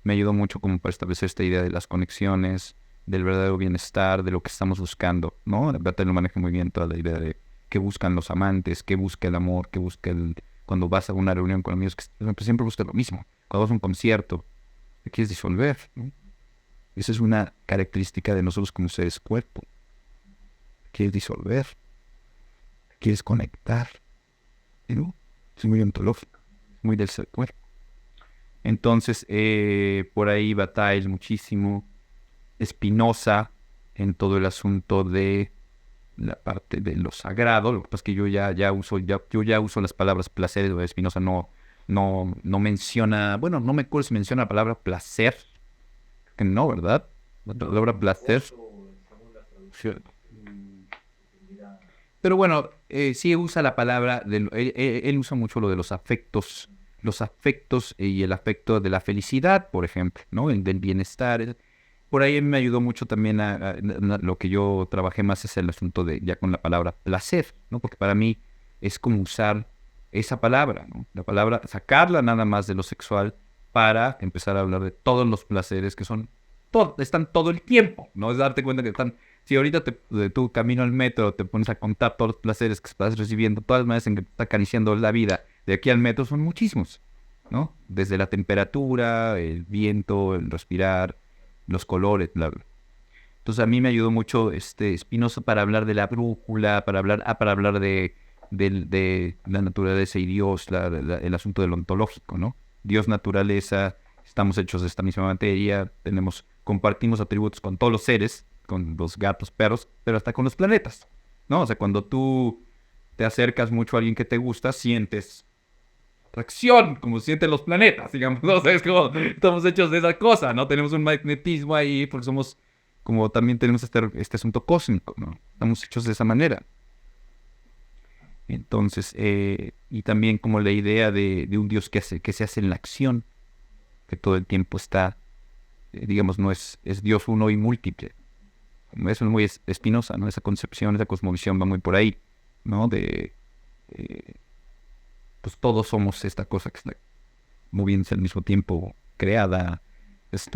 Me ayudó mucho como para establecer esta idea de las conexiones, del verdadero bienestar, de lo que estamos buscando, ¿no? Bataille lo maneja muy bien toda la idea de qué buscan los amantes, qué busca el amor, qué busca cuando vas a una reunión con amigos, que siempre buscas lo mismo. Cuando vas a un concierto, te quieres disolver, ¿no? Esa es una característica de nosotros como seres cuerpo. Quieres disolver, quieres conectar, ¿no? Es muy ontológico, muy del ser cuerpo. Entonces, por ahí Bataille muchísimo, Spinoza en todo el asunto de la parte de lo sagrado. Lo que pasa es que yo ya uso las palabras placer. Spinoza no menciona, bueno, no me acuerdo si menciona la palabra placer, que no, ¿verdad? La palabra placer. Pero bueno, sí usa la palabra, él usa mucho lo de los afectos y el afecto de la felicidad, por ejemplo, ¿no? El del bienestar. Por ahí me ayudó mucho también lo que yo trabajé más es el asunto de ya con la palabra placer, ¿no? Porque para mí es como usar esa palabra, ¿no? La palabra, sacarla nada más de lo sexual para empezar a hablar de todos los placeres que están todo el tiempo, ¿no? Es darte cuenta que están Si ahorita de tu camino al metro te pones a contar todos los placeres que estás recibiendo, todas las maneras en que te está acariciando la vida de aquí al metro son muchísimos, ¿no? Desde la temperatura, el viento, el respirar, los colores, bla, bla. Entonces a mí me ayudó mucho Spinoza para hablar de la brújula, para hablar de la naturaleza y Dios, el asunto del ontológico, ¿no? Dios, naturaleza, estamos hechos de esta misma materia, compartimos atributos con todos los seres, con los gatos, perros, pero hasta con los planetas, ¿no? O sea, cuando tú te acercas mucho a alguien que te gusta, sientes atracción, como sienten los planetas, digamos, ¿no? O sea, es como, estamos hechos de esa cosa, ¿no? Tenemos un magnetismo ahí, porque somos, como también tenemos este asunto cósmico, ¿no? Estamos hechos de esa manera. Entonces, y también como la idea de un Dios que se hace en la acción, que todo el tiempo está, digamos, no es Dios uno y múltiple. Eso es muy Spinoza, ¿no? Esa concepción, esa cosmovisión va muy por ahí, ¿no? Pues todos somos esta cosa que está moviéndose al mismo tiempo, creada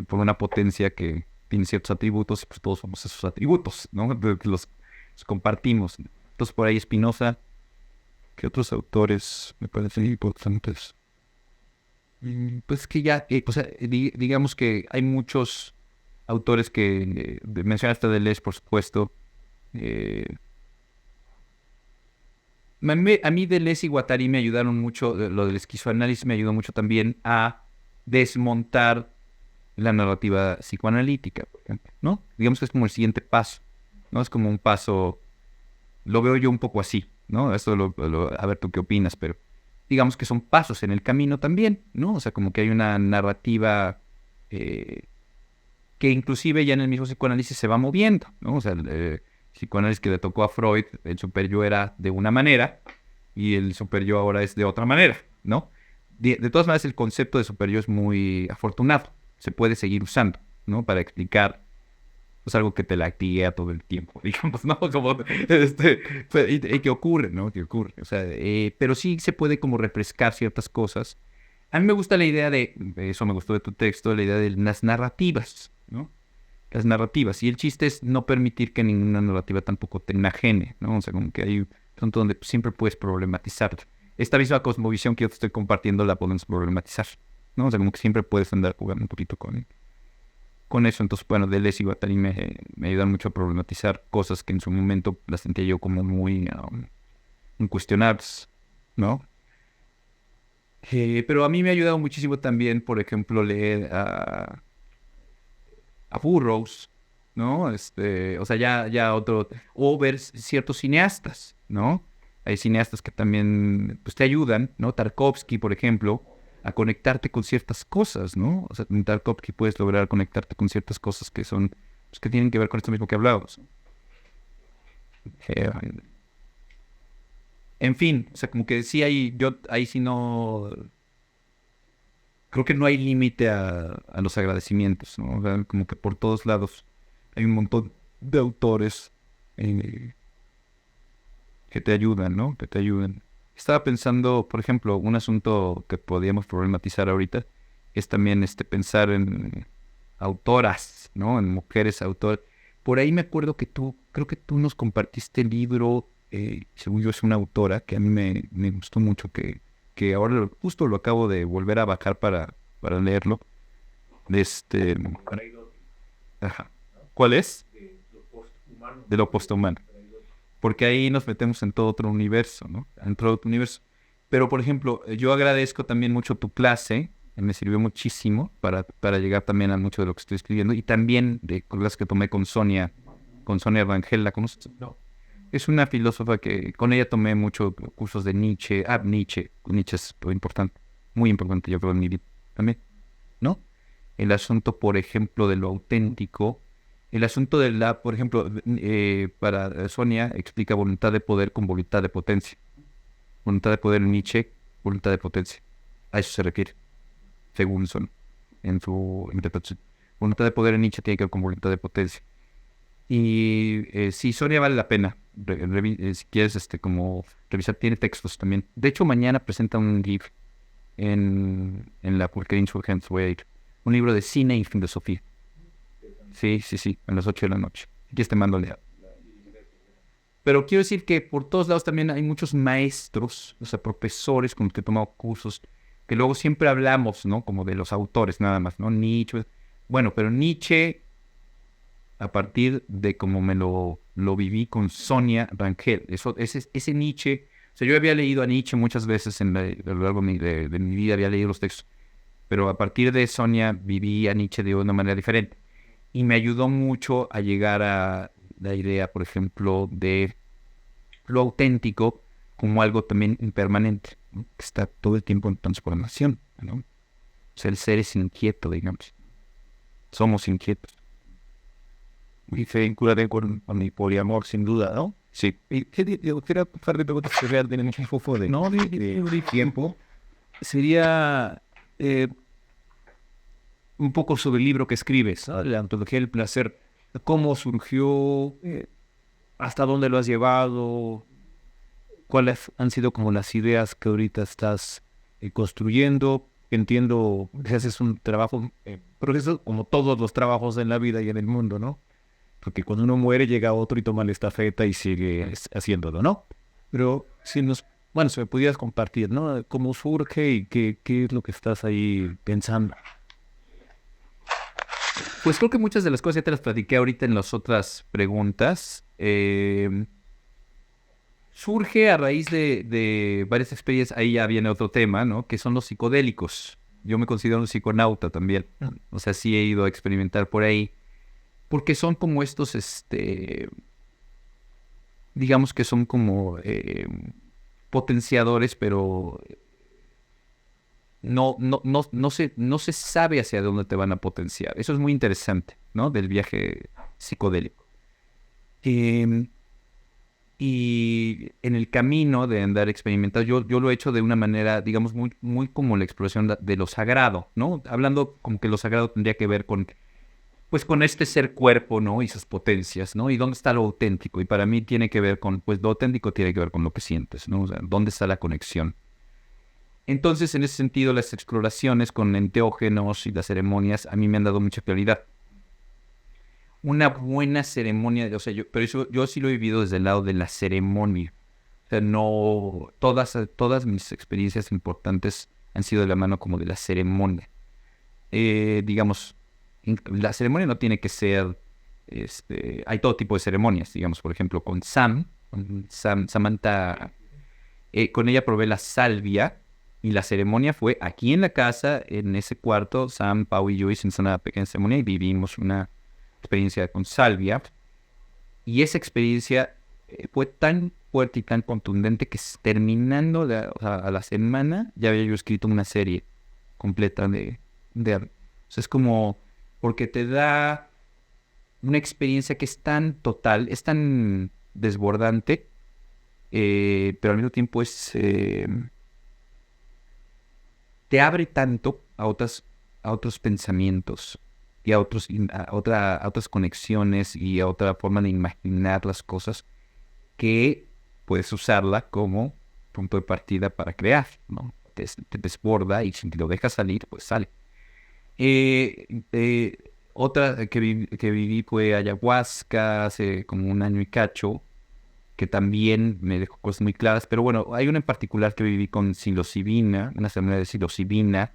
por una potencia que tiene ciertos atributos y pues todos somos esos atributos, ¿no? Que los compartimos. Entonces por ahí Spinoza. ¿Qué otros autores me parecen importantes? Pues que ya, o sea, digamos que hay muchos autores que mencionaste Deleuze, por supuesto. A mí Deleuze y Guattari me ayudaron mucho, lo del esquizoanálisis me ayudó mucho también a desmontar la narrativa psicoanalítica, por ejemplo, ¿no? Digamos que es como el siguiente paso, ¿no? Es como un paso, lo veo yo un poco así, ¿no? Esto a ver tú qué opinas, pero digamos que son pasos en el camino también, ¿no? O sea, como que hay una narrativa que inclusive ya en el mismo psicoanálisis se va moviendo, ¿no? O sea, el psicoanálisis que le tocó a Freud, el super-yo era de una manera y el super-yo ahora es de otra manera, ¿no? De todas maneras, el concepto de super-yo es muy afortunado, se puede seguir usando, ¿no? Para explicar pues algo que te lactiguea todo el tiempo, digamos, ¿no? Como, y que ocurre, ¿no? Que ocurre, o sea, pero sí se puede como refrescar ciertas cosas. A mí me gusta la idea eso me gustó de tu texto, la idea de las narrativas, ¿no? Las narrativas, y el chiste es no permitir que ninguna narrativa tampoco te enajene, ¿no? O sea, como que hay un punto donde siempre puedes problematizar. Esta misma cosmovisión que yo te estoy compartiendo la podemos problematizar, ¿no? O sea, como que siempre puedes andar jugando un poquito con eso. Entonces, bueno, Deleuze y Guattari me ayudan mucho a problematizar cosas que en su momento las sentía yo como muy incuestionables, ¿no? Pero a mí me ha ayudado muchísimo también, por ejemplo, leer a Burroughs, ¿no? O sea, ya o ver ciertos cineastas, ¿no? Hay cineastas que también, pues, te ayudan, ¿no? Tarkovsky, por ejemplo, a conectarte con ciertas cosas, ¿no? O sea, en Tarkovsky puedes lograr conectarte con ciertas cosas que son, pues, que tienen que ver con esto mismo que hablábamos. Eh, en fin, o sea, como que sí ahí sí no, creo que no hay límite a los agradecimientos, ¿no? O sea, como que por todos lados hay un montón de autores eh, que te ayudan, ¿no? Que te ayudan. Estaba pensando, por ejemplo, un asunto que podíamos problematizar ahorita es también pensar en autoras, ¿no? En mujeres autoras. Por ahí me acuerdo que creo que tú nos compartiste el libro, según yo es una autora que a mí me gustó mucho, que ahora justo lo acabo de volver a bajar para leerlo. De Ajá. ¿Cuál es? De lo posthumano. Porque ahí nos metemos en todo otro universo, ¿no? En todo otro universo. Pero, por ejemplo, yo agradezco también mucho tu clase, me sirvió muchísimo para llegar también a mucho de lo que estoy escribiendo, y también de las que tomé con Sonia Rangel, ¿la conoces? No. Es una filósofa que con ella tomé muchos cursos de Nietzsche. Nietzsche es muy importante, yo creo, en mi vida también, ¿no? El asunto, por ejemplo, de lo auténtico. El asunto por ejemplo, para Sonia explica voluntad de poder con voluntad de potencia. Voluntad de poder en Nietzsche, voluntad de potencia. A eso se refiere, según Son, en su interpretación. Voluntad de poder en Nietzsche tiene que ver con voluntad de potencia. Y sí, Sonia vale la pena. Si quieres, como revisar, tiene textos también. De hecho, mañana presenta un libro en la Pulquería Insurgents. Voy a ir. Un libro de cine y filosofía. Sí, a las 8 de la noche. Aquí te mando a leer. Pero quiero decir que por todos lados también hay muchos maestros, o sea, profesores con los que he tomado cursos, que luego siempre hablamos, ¿no? Como de los autores nada más, ¿no? Nietzsche. Bueno, pero Nietzsche, a partir de como me lo viví con Sonia Rangel, ese Nietzsche, o sea, yo había leído a Nietzsche muchas veces a lo largo de mi vida, había leído los textos, pero a partir de Sonia viví a Nietzsche de una manera diferente. Y me ayudó mucho a llegar a la idea, por ejemplo, de lo auténtico como algo también impermanente, ¿no? Que está todo el tiempo en transformación, ¿no? O sea, el ser es inquieto, digamos. Somos inquietos. Y se vincula con el poliamor, sin duda, ¿no? Sí. Y quiero hacer de preguntas que realmente tienen un poco de tiempo. Sería un poco sobre el libro que escribes, ¿no? La antología del placer. ¿Cómo surgió? ¿Hasta dónde lo has llevado? ¿Cuáles han sido como las ideas que ahorita estás construyendo? Entiendo que haces un trabajo, proceso como todos los trabajos en la vida y en el mundo, ¿no? Porque cuando uno muere llega otro y toma la estafeta y sigue haciéndolo, ¿no? Pero si me pudieras compartir, ¿no? ¿Cómo surge y qué es lo que estás ahí pensando? Pues creo que muchas de las cosas ya te las platiqué ahorita en las otras preguntas. Surge a raíz de varias experiencias, ahí ya viene otro tema, ¿no? Que son los psicodélicos. Yo me considero un psiconauta también. O sea, sí he ido a experimentar por ahí. Porque son como estos, digamos que son como potenciadores, pero no se sabe hacia dónde te van a potenciar. Eso es muy interesante, ¿no? Del viaje psicodélico. Y en el camino de andar experimentando, yo lo he hecho de una manera, digamos, muy, muy como la exploración de lo sagrado, ¿no? Hablando como que lo sagrado tendría que ver con, pues, con este ser cuerpo, ¿no? Y sus potencias, ¿no? Y dónde está lo auténtico. Y para mí tiene que ver con, pues, lo auténtico tiene que ver con lo que sientes, ¿no? O sea, dónde está la conexión. Entonces, en ese sentido, las exploraciones con enteógenos y las ceremonias a mí me han dado mucha claridad. Una buena ceremonia, o sea, pero yo sí lo he vivido desde el lado de la ceremonia. O sea, no, todas mis experiencias importantes han sido de la mano como de la ceremonia. Digamos, la ceremonia no tiene que ser, hay todo tipo de ceremonias, digamos, por ejemplo, con Samantha, con ella probé la salvia y la ceremonia fue aquí en la casa, en ese cuarto, Sam, Pau y yo hicimos una pequeña ceremonia y vivimos una experiencia con salvia, y esa experiencia fue tan fuerte y tan contundente que terminando o sea, a la semana ya había yo escrito una serie completa de o sea, es como porque te da una experiencia que es tan total, es tan desbordante, pero al mismo tiempo te abre tanto a otros pensamientos y a otras conexiones y a otra forma de imaginar las cosas, que puedes usarla como punto de partida para crear, ¿no? Te desborda y si lo dejas salir, pues sale. Otra que viví fue ayahuasca hace como un año y cacho, que también me dejó cosas muy claras, pero bueno, hay una en particular que viví con psilocibina, una ceremonia de psilocibina,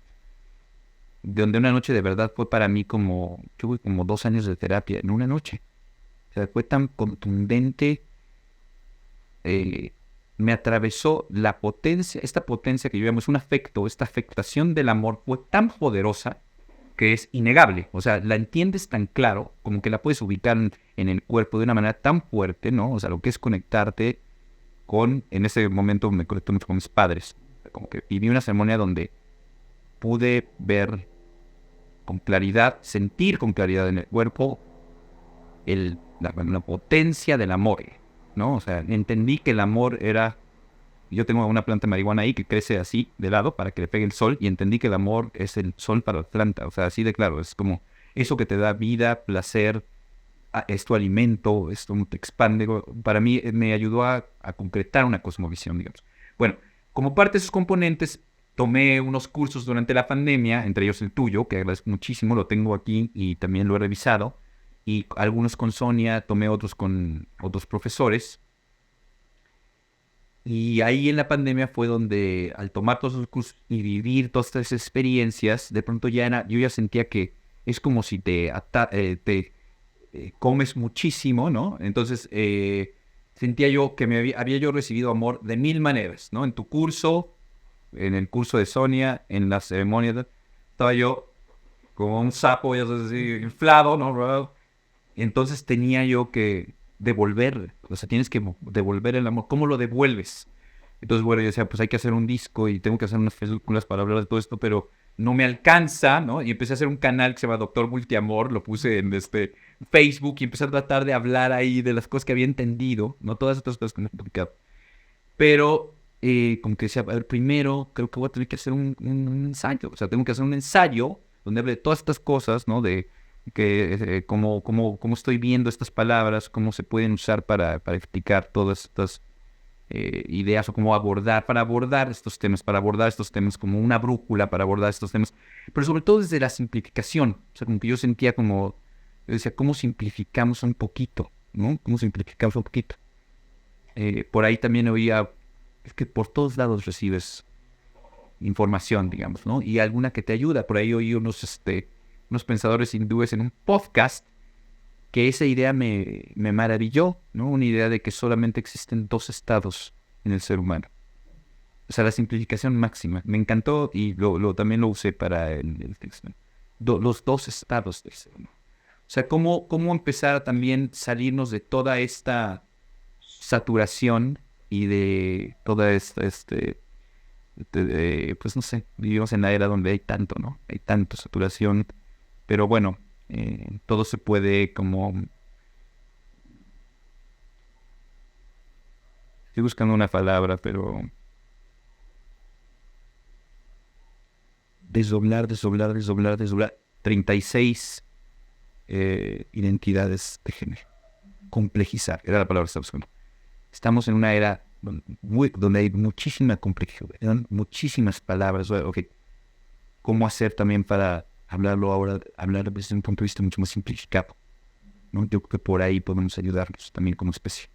donde una noche de verdad fue para mí como 2 años de terapia en una noche. O sea, fue tan contundente, me atravesó la potencia, esta potencia que yo llamo es un afecto, esta afectación del amor fue tan poderosa que es innegable. O sea, la entiendes tan claro, como que la puedes ubicar en el cuerpo de una manera tan fuerte, ¿no? O sea, lo que es conectarte en ese momento me conecto mucho con mis padres. Como que viví una ceremonia donde pude ver con claridad, sentir con claridad en el cuerpo la potencia del amor, ¿no? O sea, entendí que el amor era... Yo tengo una planta de marihuana ahí que crece así de lado para que le pegue el sol, y entendí que el amor es el sol para la planta. O sea, así de claro, es como eso que te da vida, placer, es tu alimento, esto te expande. Para mí me ayudó a concretar una cosmovisión, digamos. Bueno, como parte de esos componentes, tomé unos cursos durante la pandemia, entre ellos el tuyo, que agradezco muchísimo, lo tengo aquí y también lo he revisado, y algunos con Sonia, tomé otros con otros profesores. Y ahí en la pandemia fue donde al tomar todos esos cursos y vivir todas estas experiencias, de pronto yo ya sentía que es como si te comes muchísimo, ¿no? Entonces sentía yo que había yo recibido amor de mil maneras, ¿no? En tu curso, en el curso de Sonia, en la ceremonia, estaba yo como un sapo, ya sabes, así, inflado, ¿no? Entonces tenía yo que devolver, o sea, tienes que devolver el amor. ¿Cómo lo devuelves? Entonces, bueno, yo decía, pues hay que hacer un disco y tengo que hacer unas películas para hablar de todo esto, pero no me alcanza, ¿no? Y empecé a hacer un canal que se llama Doctor Multiamor, lo puse en Facebook y empecé a tratar de hablar ahí de las cosas que había entendido, no todas estas cosas que me he explicado. Pero como que decía, a ver, primero creo que voy a tener que hacer un ensayo, o sea, tengo que hacer un ensayo donde hable de todas estas cosas, ¿no? De que cómo estoy viendo estas palabras, cómo se pueden usar para explicar todas estas ideas o cómo para abordar estos temas como una brújula para abordar estos temas, pero sobre todo desde la simplificación, o sea, como que yo sentía yo decía, ¿cómo simplificamos un poquito? ¿No? ¿Cómo simplificamos un poquito? Por ahí también oía, es que por todos lados recibes información, digamos, ¿no? Y alguna que te ayuda. Por ahí oí unos pensadores hindúes en un podcast que esa idea me maravilló, ¿no? Una idea de que solamente existen dos estados en el ser humano. O sea, la simplificación máxima. Me encantó y también lo usé para el texto. Los dos estados del ser humano. O sea, cómo empezar a también salirnos de toda esta saturación y de toda pues no sé, vivimos en la era donde hay tanto, ¿no? Hay tanto saturación, pero bueno, todo se puede como... Estoy buscando una palabra, pero... Desdoblar. 36 identidades de género. Complejizar, era la palabra que estaba buscando. Estamos en una era donde hay muchísima complejidad, muchísimas palabras. Okay. ¿Cómo hacer también para hablar desde un punto de vista mucho más simplificado? ¿No? Yo creo que por ahí podemos ayudarnos también como especie.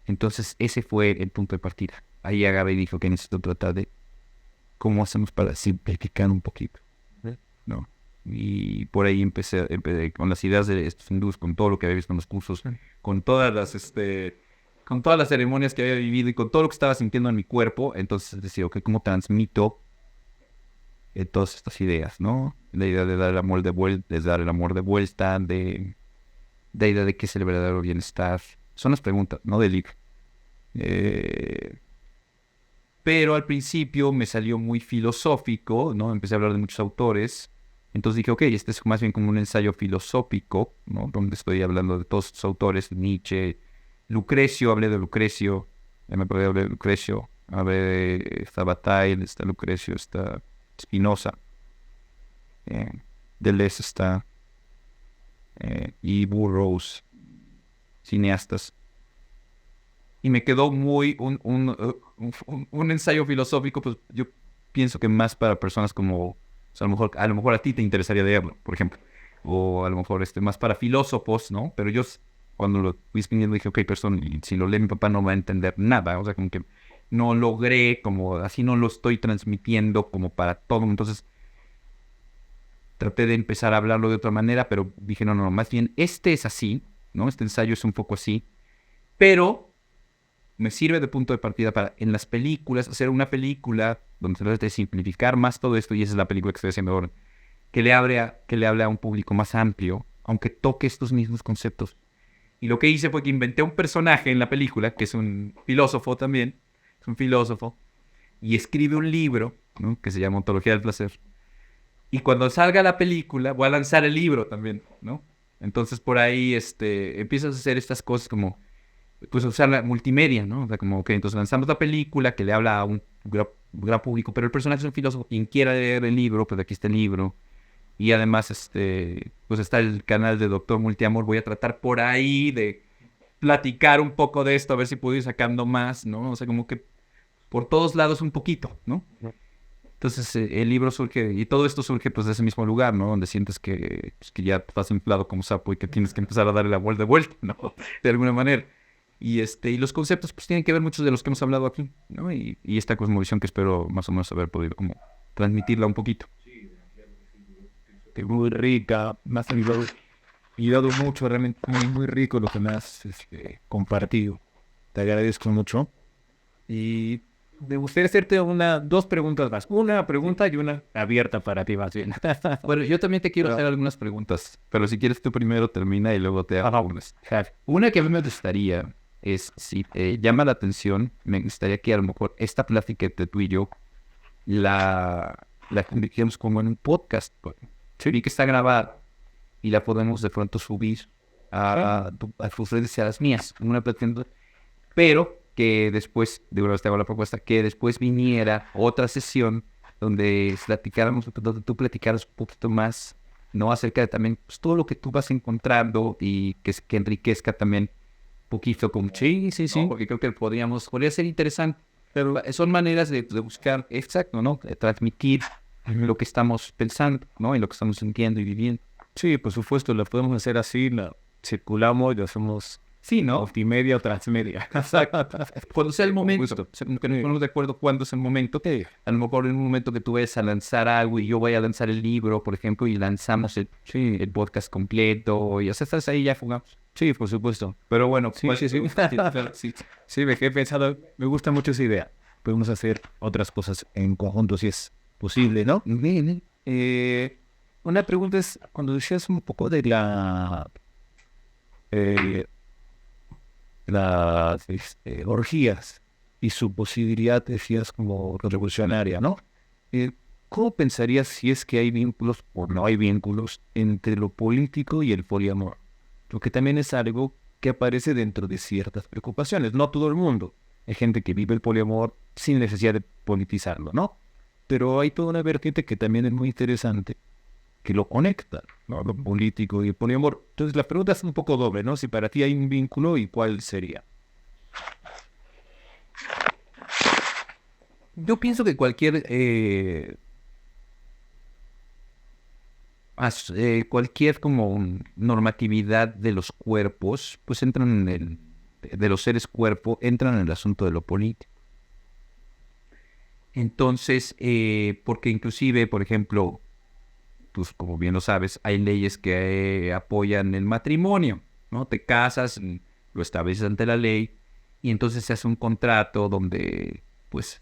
Entonces, ese fue el punto de partida. Ahí agarré y dijo que necesito tratar de cómo hacemos para simplificar un poquito, ¿no? Y por ahí empecé con las ideas de estos hindús, con todo lo que había visto en los cursos, con todas las ceremonias que había vivido y con todo lo que estaba sintiendo en mi cuerpo. Entonces decía, ok, ¿cómo transmito todas estas ideas, ¿no? La idea de dar el amor de vuelta, de la idea de qué es el verdadero bienestar. Son las preguntas, ¿no? Del libro. Pero al principio me salió muy filosófico, ¿no? Empecé a hablar de muchos autores. Entonces dije, ok, este es más bien como un ensayo filosófico, ¿no? Donde estoy hablando de todos estos autores, Nietzsche, Lucrecio, hablé de Lucrecio, ya me acordé de hablar de Lucrecio, hablé de está Bataille, está Lucrecio, está Spinoza, Deleuze está, y Burroughs, cineastas. Y me quedó muy un ensayo filosófico, pues yo pienso que más para personas como, o sea, a lo mejor a ti te interesaría leerlo, por ejemplo, o a lo mejor más para filósofos, ¿no? Pero yo cuando lo fui escribiendo dije, ok, si lo lee mi papá no va a entender nada, o sea, como que no logré, como así no lo estoy transmitiendo como para todo, entonces traté de empezar a hablarlo de otra manera, pero dije, no, más bien este es así, ¿no? Este ensayo es un poco así, pero me sirve de punto de partida para, en las películas, hacer una película donde se trata de simplificar más todo esto, y esa es la película que estoy haciendo ahora, que le hable a un público más amplio, aunque toque estos mismos conceptos. Y lo que hice fue que inventé un personaje en la película, que es un filósofo también, es un filósofo, y escribe un libro, ¿no? Que se llama Ontología del Placer. Y cuando salga la película, voy a lanzar el libro también, ¿no? Entonces por ahí empiezas a hacer estas cosas como pues usar la multimedia, ¿no? O sea, como que entonces lanzamos la película que le habla a un gran público, pero el personaje es un filósofo. Quien quiera leer el libro, pues aquí está el libro. Y además, pues está el canal de Doctor Multiamor. Voy a tratar por ahí de platicar un poco de esto, a ver si puedo ir sacando más, ¿no? O sea, como que por todos lados un poquito, ¿no? Entonces el libro surge, y todo esto surge pues de ese mismo lugar, ¿no? Donde sientes que, pues, que ya estás inflado como sapo y que tienes que empezar a darle la vuelta de vuelta, ¿no? De alguna manera. Y los conceptos pues tienen que ver muchos de los que hemos hablado aquí, ¿no? Y esta cosmovisión que espero más o menos haber podido como transmitirla un poquito. Muy rica, me has ayudado mucho, realmente muy, muy rico lo que me has compartido. Te agradezco mucho. Y me gustaría hacerte dos preguntas más. Una pregunta y una abierta para ti más bien. Bueno, yo también te quiero hacer algunas preguntas, pero si quieres tú primero termina y luego te hago unas. Una que a mí me gustaría es, si te llama la atención, me gustaría que a lo mejor esta plática entre tú y yo la convirtiéramos como en un podcast. Sí, que está grabada y la podemos de pronto subir a tus redes y a las mías, una plática, pero que después, de una vez te hago la propuesta, que después viniera otra sesión donde donde tú platicaras un poquito más, ¿no? Acerca de también pues, todo lo que tú vas encontrando y que enriquezca también un poquito como... Sí, sí, sí. ¿no? Porque creo que podría ser interesante, pero son maneras de buscar, exacto, ¿no? De transmitir lo que estamos pensando, ¿no? Y lo que estamos sintiendo y viviendo. Sí, por supuesto, lo podemos hacer así, la circulamos y lo hacemos Sí, ¿no? multimedia o transmedia. Exacto. Cuando sea el momento, que nos ponemos de acuerdo cuándo es el momento. A lo mejor en un momento que tú vayas a lanzar algo y yo voy a lanzar el libro, por ejemplo, y lanzamos el podcast completo, y estás ahí ya jugamos. Sí, por supuesto. Pero bueno, sí. Sí, me he pensado, me gusta mucho esa idea. Podemos hacer otras cosas en conjunto si es posible, ¿no? Bien. Una pregunta es, cuando decías un poco de las orgías y su posibilidad, decías, como revolucionaria, ¿no? ¿Cómo pensarías si es que hay vínculos o no hay vínculos entre lo político y el poliamor? Porque también es algo que aparece dentro de ciertas preocupaciones. No todo el mundo. Hay gente que vive el poliamor sin necesidad de politizarlo, ¿no? Pero hay toda una vertiente que también es muy interesante, que lo conecta, ¿no? Lo político y el poliamor. Entonces la pregunta es un poco doble, ¿no? Si para ti hay un vínculo y cuál sería. Yo pienso que cualquier como normatividad de los cuerpos, pues entran de los seres cuerpo, entran en el asunto de lo político. Entonces, porque inclusive, por ejemplo, tú como bien lo sabes, hay leyes que apoyan el matrimonio, ¿no? Te casas, lo estableces ante la ley, y entonces se hace un contrato donde, pues,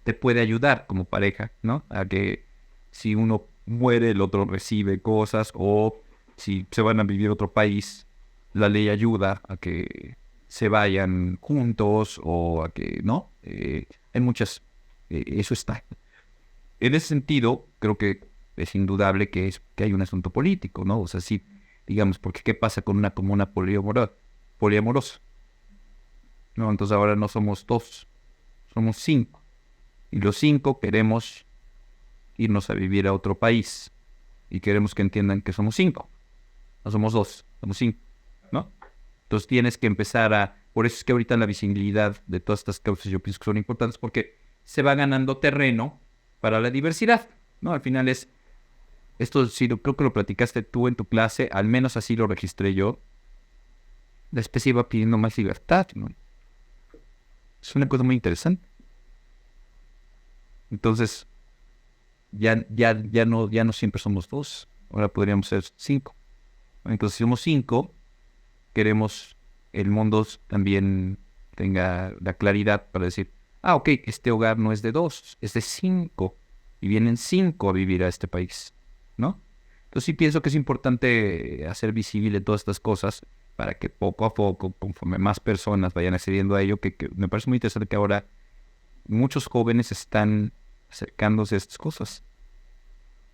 te puede ayudar como pareja, ¿no? A que si uno muere, el otro recibe cosas, o si se van a vivir a otro país, la ley ayuda a que se vayan juntos o a que, ¿no? Hay muchas, eso está. En ese sentido, creo que es indudable que hay un asunto político, ¿no? O sea, sí, digamos, porque ¿qué pasa con una comuna poliamorosa? ¿No? Entonces ahora no somos 2, somos 5. Y los 5 queremos irnos a vivir a otro país. Y queremos que entiendan que somos 5. No somos 2, somos 5, ¿no? Entonces tienes que empezar por eso es que ahorita la visibilidad de todas estas causas yo pienso que son importantes porque se va ganando terreno para la diversidad, ¿no? Al final esto sí, creo que lo platicaste tú en tu clase, al menos así lo registré yo. La especie va pidiendo más libertad, ¿no? Es una cosa muy interesante. Entonces, ya no siempre somos 2, ahora podríamos ser 5. Entonces, si somos 5, queremos el mundo también tenga la claridad para decir, ok, este hogar no es de 2, es de 5, y vienen 5 a vivir a este país, ¿no? Entonces sí pienso que es importante hacer visible todas estas cosas para que poco a poco, conforme más personas vayan accediendo a ello, que me parece muy interesante que ahora muchos jóvenes están acercándose a estas cosas.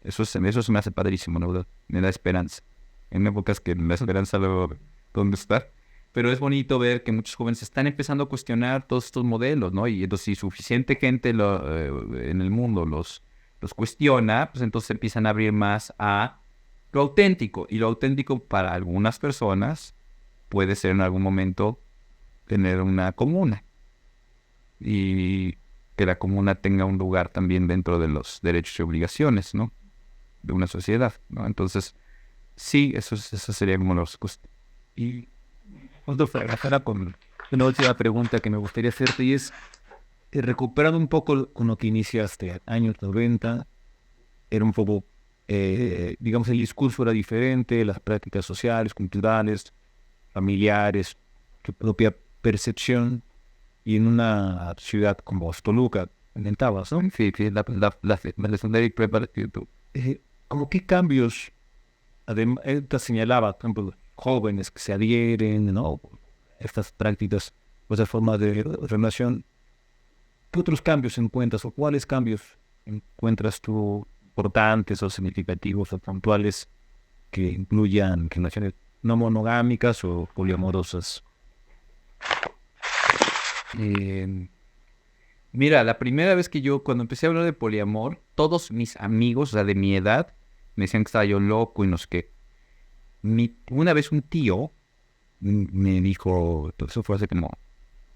Eso se me hace padrísimo, ¿no? Me da esperanza. En épocas que la esperanza luego, ¿dónde está? Pero es bonito ver que muchos jóvenes están empezando a cuestionar todos estos modelos, ¿no? Y entonces si suficiente gente en el mundo los cuestiona, pues entonces empiezan a abrir más a lo auténtico. Y lo auténtico para algunas personas puede ser en algún momento tener una comuna. Y que la comuna tenga un lugar también dentro de los derechos y obligaciones, ¿no? De una sociedad, ¿no? Entonces, sí, eso sería como los... Y justo para con una última pregunta que me gustaría hacerte y es, recuperando un poco con lo que iniciaste, años 90, era un poco, digamos, el discurso era diferente, las prácticas sociales, culturales, familiares, tu propia percepción, y en una ciudad como Toluca, comentabas, ¿no? Sí, sí, la secundaria prepa de YouTube. ¿Cómo qué cambios, además, te señalaba, por ejemplo, jóvenes que se adhieren, ¿no? Estas prácticas, pues, de forma de relación, ¿qué otros cambios encuentras o cuáles cambios encuentras tú importantes o significativos o puntuales que incluyan relaciones no monogámicas o poliamorosas? Mira, la primera vez que cuando empecé a hablar de poliamor, todos mis amigos, o sea, de mi edad, me decían que estaba yo loco y no sé qué. Una vez un tío me dijo, eso fue hace como,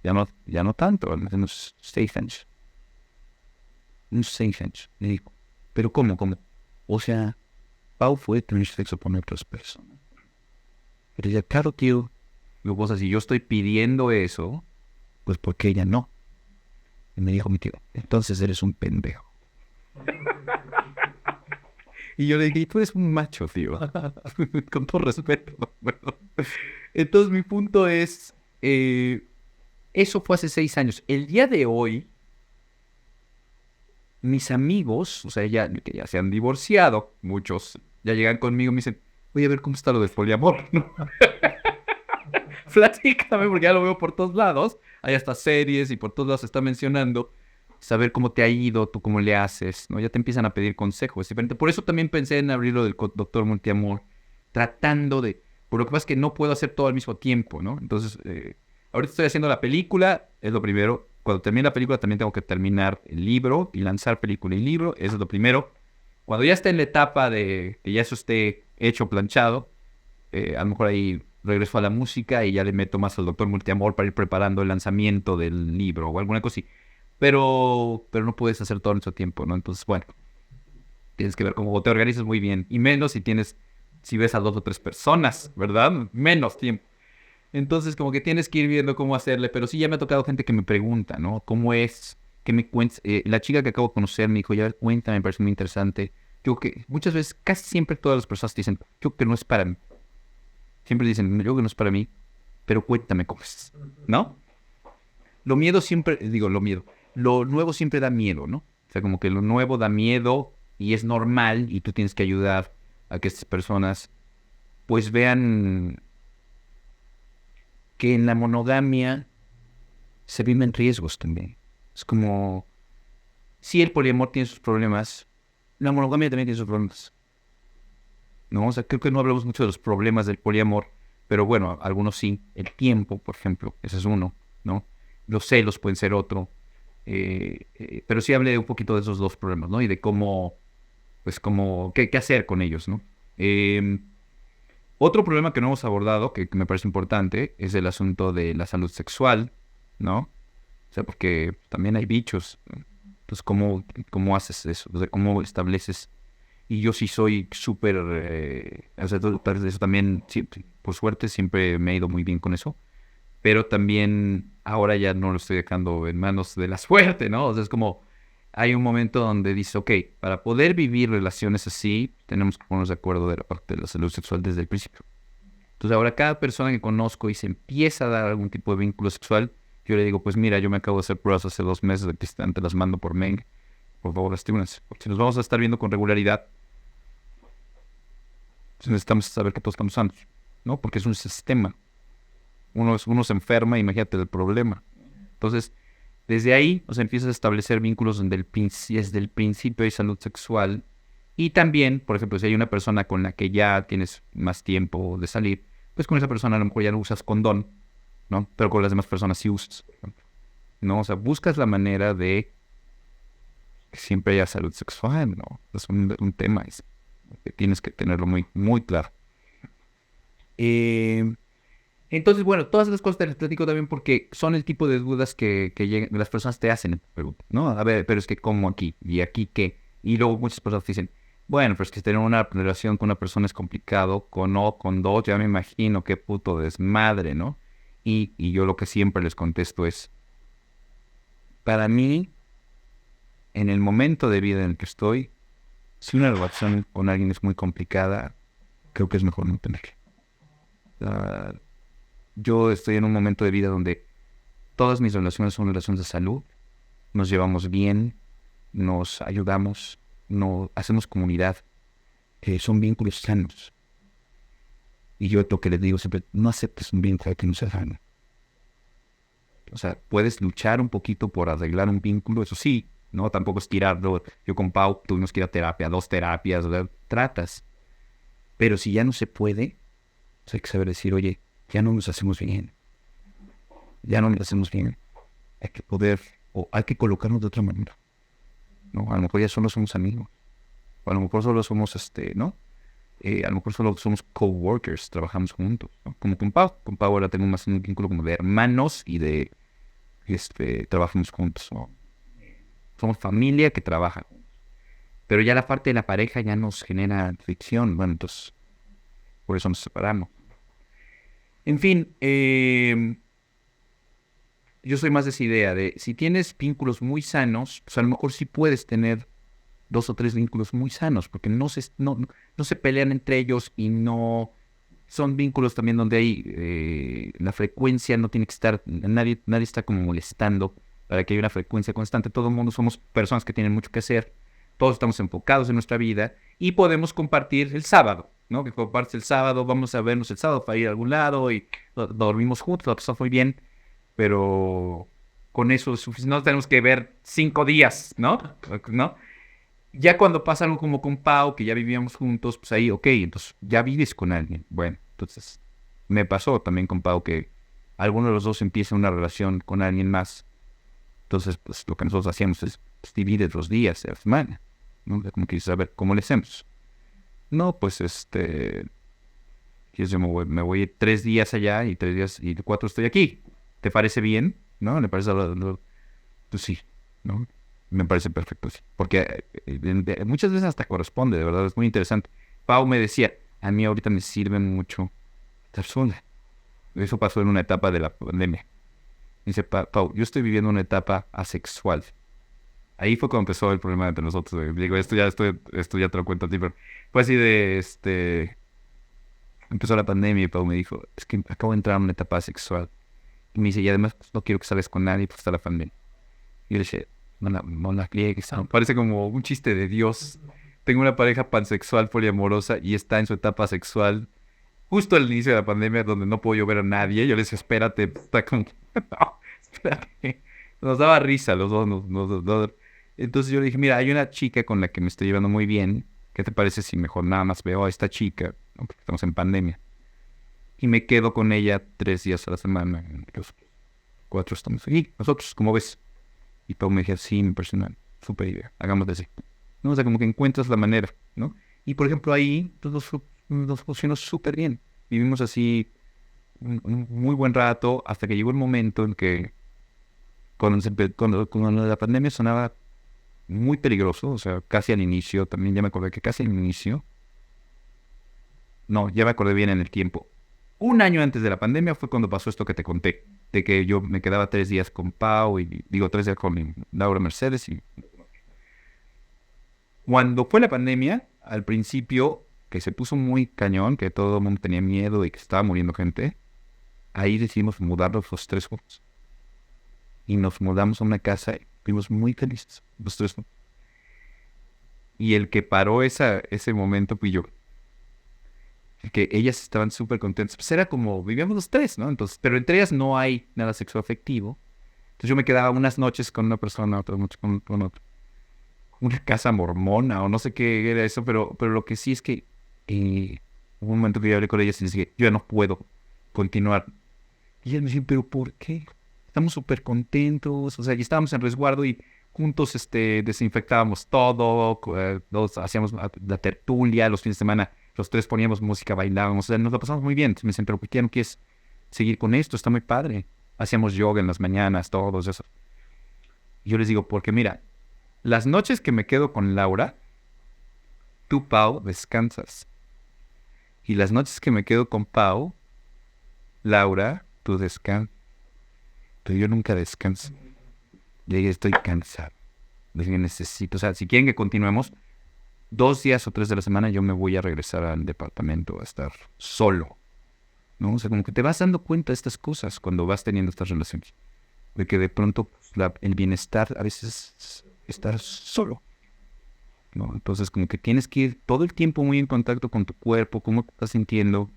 ya no tanto, hace unos 6 años. Unos 6 años. Me dijo, ¿pero cómo? O sea, Pau fue tener sexo con otras personas. Pero ya, claro, tío. Digo, pues si yo estoy pidiendo eso, pues ¿por qué ella no? Y me dijo mi tío, entonces eres un pendejo. Y yo le dije, tú eres un macho, tío. Con todo respeto. Bueno, entonces mi punto es, eso fue hace 6 años. El día de hoy, mis amigos, o sea, que ya se han divorciado, muchos, ya llegan conmigo y me dicen, oye, a ver cómo está lo del poliamor, ¿no? Platícame, porque ya lo veo por todos lados. Hay hasta series y por todos lados se está mencionando. Saber cómo te ha ido, tú cómo le haces, ¿no? Ya te empiezan a pedir consejos. Por eso también pensé en abrirlo del Doctor Multiamor, tratando de... Por lo que pasa es que no puedo hacer todo al mismo tiempo, ¿no? Entonces, ahorita estoy haciendo la película, es lo primero. Cuando termine la película también tengo que terminar el libro y lanzar película y libro, eso es lo primero. Cuando ya esté en la etapa de que ya eso esté hecho, planchado, a lo mejor ahí regreso a la música y ya le meto más al Doctor Multiamor para ir preparando el lanzamiento del libro o alguna cosa así. Pero no puedes hacer todo en su tiempo, ¿no? Entonces, bueno, tienes que ver cómo te organizas muy bien. Y menos si ves a 2 o 3 personas, ¿verdad? Menos tiempo. Entonces, como que tienes que ir viendo cómo hacerle. Pero sí, ya me ha tocado gente que me pregunta, ¿no? ¿Cómo es? ¿Qué me cuentas? La chica que acabo de conocer me dijo, ya, cuéntame, me parece muy interesante. Yo que muchas veces, casi siempre todas las personas dicen, yo que no es para mí. Siempre dicen, yo que no es para mí, pero cuéntame cómo es, ¿no? Lo nuevo siempre da miedo, ¿no? O sea, como que lo nuevo da miedo y es normal y tú tienes que ayudar a que estas personas pues vean que en la monogamia se viven riesgos también. Es como, si el poliamor tiene sus problemas, la monogamia también tiene sus problemas, ¿no? O sea, creo que no hablamos mucho de los problemas del poliamor, pero bueno, algunos sí. El tiempo, por ejemplo, ese es uno, ¿no? Los celos pueden ser otro. Pero sí hablé un poquito de esos dos problemas, ¿no? Y de qué hacer con ellos, ¿no? Otro problema que no hemos abordado, que me parece importante, es el asunto de la salud sexual, ¿no? O sea, porque también hay bichos, ¿no? Entonces, ¿cómo haces eso? O sea, ¿cómo estableces? Y yo sí soy súper... o sea, eso también, sí, por suerte, siempre me he ido muy bien con eso. Pero también ahora ya no lo estoy dejando en manos de la suerte, ¿no? O sea, es como... Hay un momento donde dice, ok, para poder vivir relaciones así, tenemos que ponernos de acuerdo de la parte de la salud sexual desde el principio. Entonces ahora cada persona que conozco y se empieza a dar algún tipo de vínculo sexual, yo le digo, pues mira, yo me acabo de hacer pruebas hace 2 meses, aquí están, te las mando por mail. Por favor, lastímense. Porque si nos vamos a estar viendo con regularidad, pues necesitamos saber que todos estamos sanos, ¿no? Porque es un sistema. Uno se enferma, imagínate el problema. Entonces, desde ahí, o sea, empiezas a establecer vínculos donde desde el principio hay salud sexual. Y también, por ejemplo, si hay una persona con la que ya tienes más tiempo de salir, pues con esa persona a lo mejor ya no usas condón, ¿no? Pero con las demás personas sí usas, por ejemplo, ¿no? O sea, buscas la manera de que siempre haya salud sexual, ¿no? Es un tema que tienes que tenerlo muy, muy claro. Entonces, bueno, todas esas cosas te las platico también porque son el tipo de dudas que las personas te hacen, ¿no? A ver, pero es que ¿cómo aquí? ¿Y aquí qué? Y luego muchas personas te dicen, bueno, pero es que tener una relación con una persona es complicado, con dos, ya me imagino qué puto desmadre, ¿no? Y yo lo que siempre les contesto es, para mí, en el momento de vida en el que estoy, si una relación con alguien es muy complicada, creo que es mejor no tenerla. Ah, yo estoy en un momento de vida donde todas mis relaciones son relaciones de salud, nos llevamos bien, nos ayudamos, hacemos comunidad, son vínculos sanos. Y yo lo que les digo siempre, no aceptes un vínculo que no sea sano. O sea, puedes luchar un poquito por arreglar un vínculo, eso sí, ¿no? Tampoco es tirarlo. Yo con Pau tuvimos que ir a terapia, 2 terapias, ¿verdad? Tratas. Pero si ya no se puede, pues hay que saber decir, oye, ya no nos hacemos bien. Ya no nos hacemos bien. Hay que poder, o hay que colocarnos de otra manera. ¿No? A lo mejor ya solo somos amigos. O a lo mejor solo somos, ¿no? A lo mejor solo somos coworkers, trabajamos juntos, ¿no? Como con Pau. Con Pau ahora tengo más un vínculo como de hermanos y de, trabajamos juntos, ¿no? Somos familia que trabaja. Pero ya la parte de la pareja ya nos genera fricción. Bueno, entonces, por eso nos separamos. En fin, yo soy más de esa idea de si tienes vínculos muy sanos, pues a lo mejor sí puedes tener 2 o 3 vínculos muy sanos, porque no se pelean entre ellos y no son vínculos también donde hay la frecuencia no tiene que estar, nadie está como molestando para que haya una frecuencia constante. Todo el mundo somos personas que tienen mucho que hacer, todos estamos enfocados en nuestra vida y podemos compartir el sábado, ¿no? Que compartes el sábado, vamos a vernos el sábado para ir a algún lado y dormimos juntos, la pasamos muy bien, pero con eso es suficiente. No tenemos que ver 5 días, ¿no? Ya cuando pasa algo como con Pau, que ya vivíamos juntos, pues ahí, ok, entonces ya vives con alguien. Bueno, entonces me pasó también con Pau que alguno de los dos empieza una relación con alguien más. Entonces, pues lo que nosotros hacíamos es pues, dividir los días de la semana, ¿no? Como que saber cómo le hacemos. No, pues yo me voy a ir 3 días allá y 3 días y 4 estoy aquí. ¿Te parece bien? ¿No? ¿Le parece pues sí, ¿no? Me parece perfecto, sí. Porque muchas veces hasta corresponde, de verdad, es muy interesante. Pau me decía, a mí ahorita me sirve mucho estar sola. Eso pasó en una etapa de la pandemia. Dice, Pau, yo estoy viviendo una etapa asexual. Ahí fue cuando empezó el problema entre nosotros. Digo, esto ya te lo cuento a ti, pero fue así empezó la pandemia y Pau me dijo, es que acabo de entrar en una etapa asexual. Y me dice, y además pues, no quiero que salgas con nadie porque está la pandemia. Y yo le dije, no la pliegues. Parece como un chiste de Dios. Tengo una pareja pansexual poliamorosa y está en su etapa sexual justo al inicio de la pandemia donde no puedo yo ver a nadie. Yo le decía, espérate, está como... no, espérate. Nos daba risa los dos. Entonces yo le dije, mira, hay una chica con la que me estoy llevando muy bien. ¿Qué te parece si mejor nada más veo a esta chica? ¿No? Porque estamos en pandemia. Y me quedo con ella 3 días a la semana. Los 4 estamos aquí. Nosotros, ¿cómo ves? Y Pau me decía, sí, me parece una súper idea, hagámoslo así. ¿No? O sea, como que encuentras la manera, ¿no? Y por ejemplo ahí nos funcionó súper bien. Vivimos así un muy buen rato hasta que llegó el momento en que cuando la pandemia sonaba muy peligroso, o sea, casi al inicio, también ya me acordé que casi al inicio, no, ya me acordé bien en el tiempo. 1 año antes de la pandemia fue cuando pasó esto que te conté, de que yo me quedaba 3 días con Pau y 3 días con Laura Mercedes. Y cuando fue la pandemia, al principio, que se puso muy cañón, que todo el mundo tenía miedo y que estaba muriendo gente, ahí decidimos mudarnos los 3 juntos. Y nos mudamos a una casa y fuimos muy felices, los 3 juntos. Y el que paró ese momento fui yo. Que ellas estaban súper contentas. Pues era como, vivíamos los 3, ¿no? Entonces, pero entre ellas no hay nada sexual afectivo. Entonces yo me quedaba unas noches con una persona, otras noches con otra. Una casa mormona o no sé qué era eso, pero lo que sí es que hubo un momento que yo hablé con ellas y les dije, yo ya no puedo continuar. Y ellas me decían, ¿pero por qué? Estamos súper contentos, o sea, y estábamos en resguardo y juntos desinfectábamos todo, hacíamos la tertulia, los fines de semana los 3 poníamos música, bailábamos, o sea, nos lo pasamos muy bien. Me dicen, ¿pero por qué no quieres seguir con esto, está muy padre. Hacíamos yoga en las mañanas, todos eso. Y yo les digo, porque mira, las noches que me quedo con Laura, tú, Pau, descansas. Y las noches que me quedo con Pau, Laura, tú descansas. Pero yo nunca descanso. Y ahí estoy cansado. Necesito, o sea, si quieren que continuemos, 2 días o 3 de la semana yo me voy a regresar al departamento a estar solo, ¿no? O sea, como que te vas dando cuenta de estas cosas cuando vas teniendo estas relaciones. De que de pronto pues, el bienestar a veces es estar solo, ¿no? Entonces como que tienes que ir todo el tiempo muy en contacto con tu cuerpo, cómo te estás sintiendo,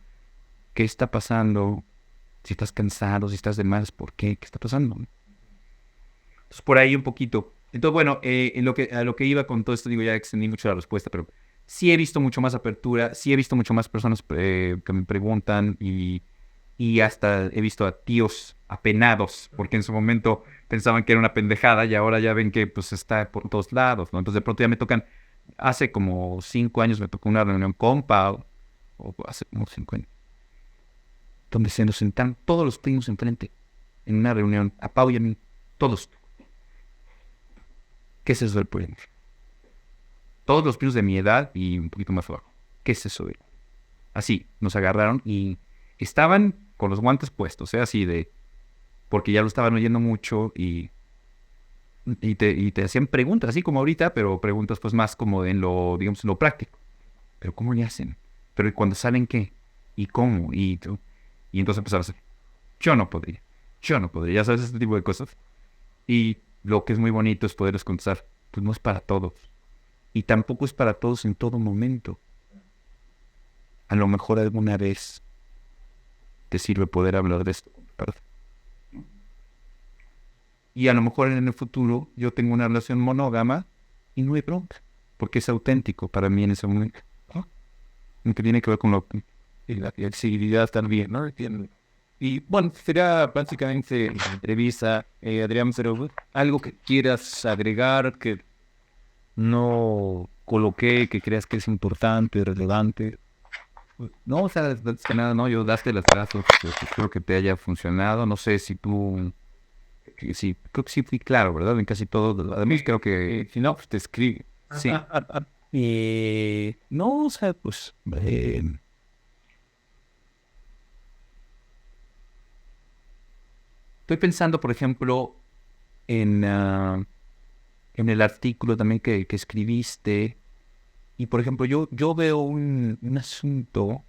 qué está pasando, si estás cansado, si estás de malas, ¿por qué? ¿Qué está pasando? Entonces por ahí un poquito. Entonces bueno, a lo que iba con todo esto, digo, ya extendí mucho la respuesta, pero sí he visto mucho más apertura, sí he visto mucho más personas que me preguntan y hasta he visto a tíos apenados, porque en su momento pensaban que era una pendejada y ahora ya ven que pues está por todos lados, ¿no? Entonces de pronto ya me tocan, hace como 5 años me tocó una reunión con Pau, o hace como 5 años, donde se nos sentan todos los primos enfrente, en una reunión, a Pau y a mí, todos. ¿Qué es eso del bullying? Todos los primos de mi edad y un poquito más abajo. ¿Qué es eso? Así, nos agarraron y estaban con los guantes puestos, así de, porque ya lo estaban oyendo mucho y te hacían preguntas, así como ahorita, pero preguntas pues más como en lo, digamos, en lo práctico. Pero ¿cómo le hacen? Pero ¿y cuando salen qué? ¿Y cómo? Y entonces empezaron a hacer, yo no podría, ya sabes, este tipo de cosas. Y lo que es muy bonito es poderles contestar, pues no es para todos. Y tampoco es para todos en todo momento. A lo mejor alguna vez te sirve poder hablar de esto, ¿verdad? Y a lo mejor en el futuro yo tengo una relación monógama y no hay bronca, porque es auténtico para mí en ese momento, ¿no? Que tiene que ver con y la flexibilidad también, ¿no? Y bueno, será básicamente la entrevista, Adrián, pero algo que quieras agregar, que no coloqué, que creas que es importante, relevante. No, o sea, antes que nada, no, yo daste las gracias, pues, espero que te haya funcionado, no sé si tú, sí, creo que sí fui claro, ¿verdad? En casi todo, además creo que, si no, pues te escribe, sí. No, o sea, pues, estoy pensando, por ejemplo, en el artículo también que escribiste, y por ejemplo, yo veo un asunto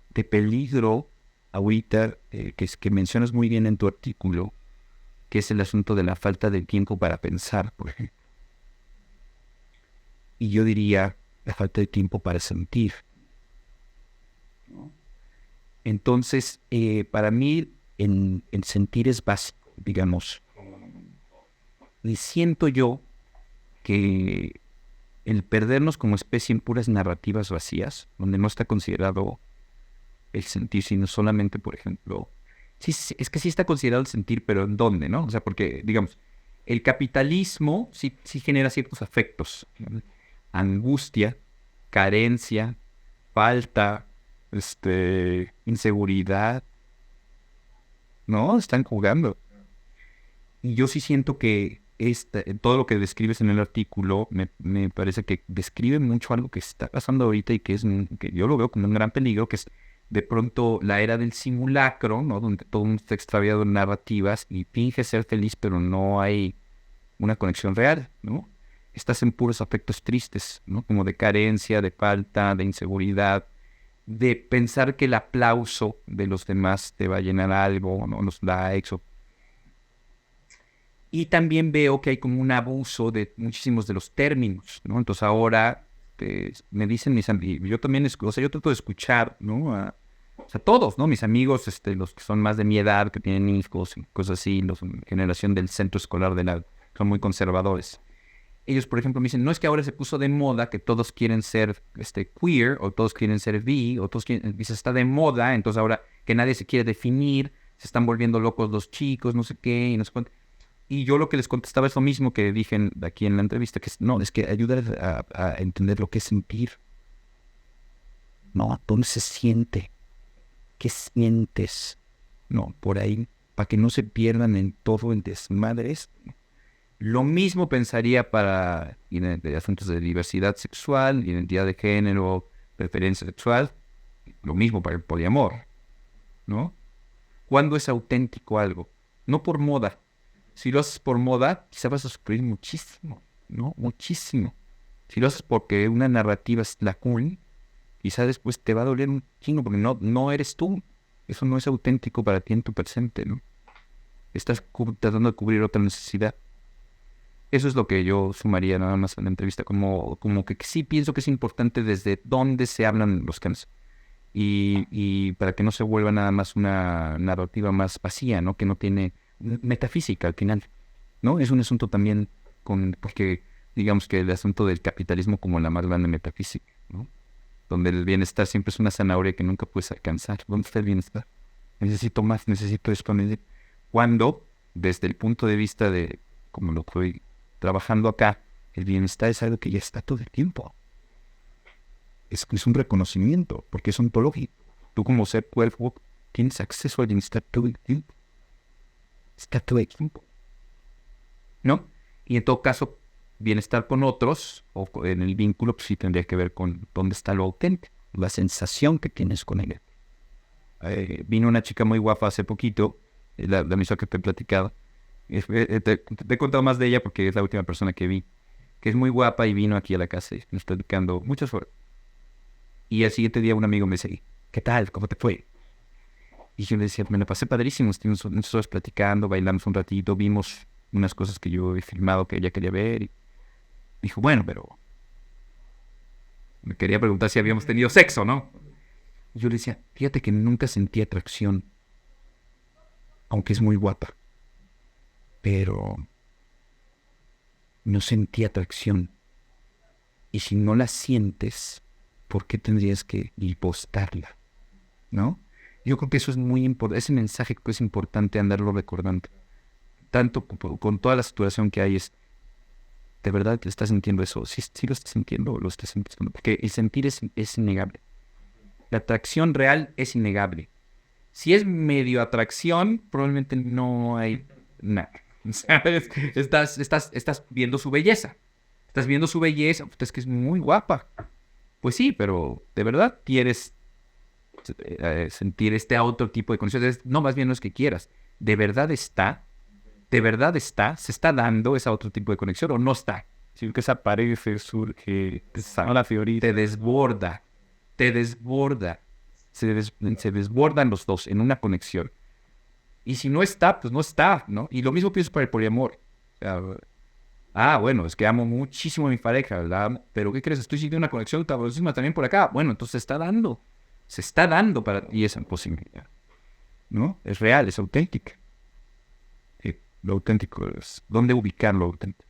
de peligro ahorita, que mencionas muy bien en tu artículo, que es el asunto de la falta de tiempo para pensar, por ejemplo. Y yo diría la falta de tiempo para sentir. Entonces, para mí, en sentir es básico, digamos. Y siento yo que el perdernos como especie en puras narrativas vacías, donde no está considerado el sentir, sino solamente, por ejemplo, sí, es que sí está considerado el sentir, pero ¿en dónde, no? O sea, porque, digamos, el capitalismo sí genera ciertos afectos, ¿no? Angustia, carencia, falta, inseguridad, ¿no? Están jugando. Y yo sí siento que todo lo que describes en el artículo me parece que describe mucho algo que está pasando ahorita y que yo lo veo como un gran peligro, que es de pronto la era del simulacro, ¿no? Donde todo el mundo está extraviado en narrativas y finge ser feliz, pero no hay una conexión real, ¿no? Estás en puros afectos tristes, ¿no? Como de carencia, de falta, de inseguridad, de pensar que el aplauso de los demás te va a llenar algo, ¿no? Los likes y también veo que hay como un abuso de muchísimos de los términos, ¿no? Entonces ahora me dicen mis amigos, yo también, o sea, yo trato de escuchar, ¿no? O sea, todos, ¿no? Mis amigos, los que son más de mi edad, que tienen hijos, y cosas así, los generación del centro escolar son muy conservadores. Ellos, por ejemplo, me dicen, no es que ahora se puso de moda que todos quieren ser queer, o todos quieren ser bi, o todos quieren, dice, está de moda, entonces ahora que nadie se quiere definir, se están volviendo locos los chicos, no sé qué, y no sé cuánto. Y yo lo que les contestaba es lo mismo que dije aquí en la entrevista, que no, es que ayuda a entender lo que es sentir. No, ¿dónde se siente? ¿Qué sientes? No, por ahí, para que no se pierdan en todo el desmadre. Lo mismo pensaría para asuntos de diversidad sexual, identidad de género, preferencia sexual. Lo mismo para el poliamor, ¿no? ¿Cuándo es auténtico algo? No por moda. Si lo haces por moda, quizá vas a sufrir muchísimo, ¿no? Muchísimo. Si lo haces porque una narrativa es la cool, quizá después te va a doler un chingo porque no eres tú. Eso no es auténtico para ti en tu presente, ¿no? Estás tratando de cubrir otra necesidad. Eso es lo que yo sumaría nada más en la entrevista, como que sí pienso que es importante desde dónde se hablan los temas. Y para que no se vuelva nada más una narrativa más vacía, ¿no? Que no tiene metafísica al final, ¿no? Es un asunto también porque digamos que el asunto del capitalismo como la más grande metafísica, ¿no? Donde el bienestar siempre es una zanahoria que nunca puedes alcanzar. ¿Dónde está el bienestar? Necesito más, necesito esto. Cuando, desde el punto de vista de, como lo estoy trabajando acá, el bienestar es algo que ya está todo el tiempo. Es un reconocimiento, porque es ontológico. Tú como ser cuerpo tienes acceso al bienestar todo el tiempo. Está todo el tiempo, ¿no? Y en todo caso, bienestar con otros, o en el vínculo, pues sí tendría que ver con dónde está lo auténtico, la sensación que tienes con ella. Vino una chica muy guapa hace poquito, la misma que te he platicado. Te he contado más de ella porque es la última persona que vi, que es muy guapa y vino aquí a la casa y nos está platicando muchas horas. Y al siguiente día un amigo me dice, ¿qué tal? ¿Cómo te fue? Y yo le decía, me la pasé padrísimo, estuvimos nosotros platicando, bailamos un ratito, vimos unas cosas que yo he filmado que ella quería ver. Y dijo, bueno, pero me quería preguntar si habíamos tenido sexo, ¿no? Y yo le decía, fíjate que nunca sentí atracción, aunque es muy guapa, pero no sentí atracción. Y si no la sientes, ¿por qué tendrías que impostarla? ¿No? Yo creo que eso es muy importante, ese mensaje que es importante andarlo recordando. Tanto con toda la situación que hay es, ¿de verdad te estás sintiendo eso? Sí, sí lo estás sintiendo, lo estás sintiendo. Porque el sentir es innegable. La atracción real es innegable. Si es medio atracción, probablemente no hay nada. ¿Sabes? Estás viendo su belleza. Estás viendo su belleza, es que es muy guapa. Pues sí, pero ¿de verdad quieres sentir este otro tipo de condiciones? No, más bien no es que quieras. ¿De verdad está? ¿De verdad está? ¿Se está dando ese otro tipo de conexión o no está? Sí, que desaparece, surge, la fiorita. Te desborda. Se desbordan los dos en una conexión. Y si no está, pues no está, ¿no? Y lo mismo pienso para el poliamor. O sea, bueno, es que amo muchísimo a mi pareja, ¿verdad? Pero ¿qué crees? Estoy sintiendo una conexión cabrosísima también por acá. Bueno, entonces se está dando para ti esa posibilidad, ¿no? Es real, es auténtica. Lo auténtico es, ¿dónde ubicar lo auténtico?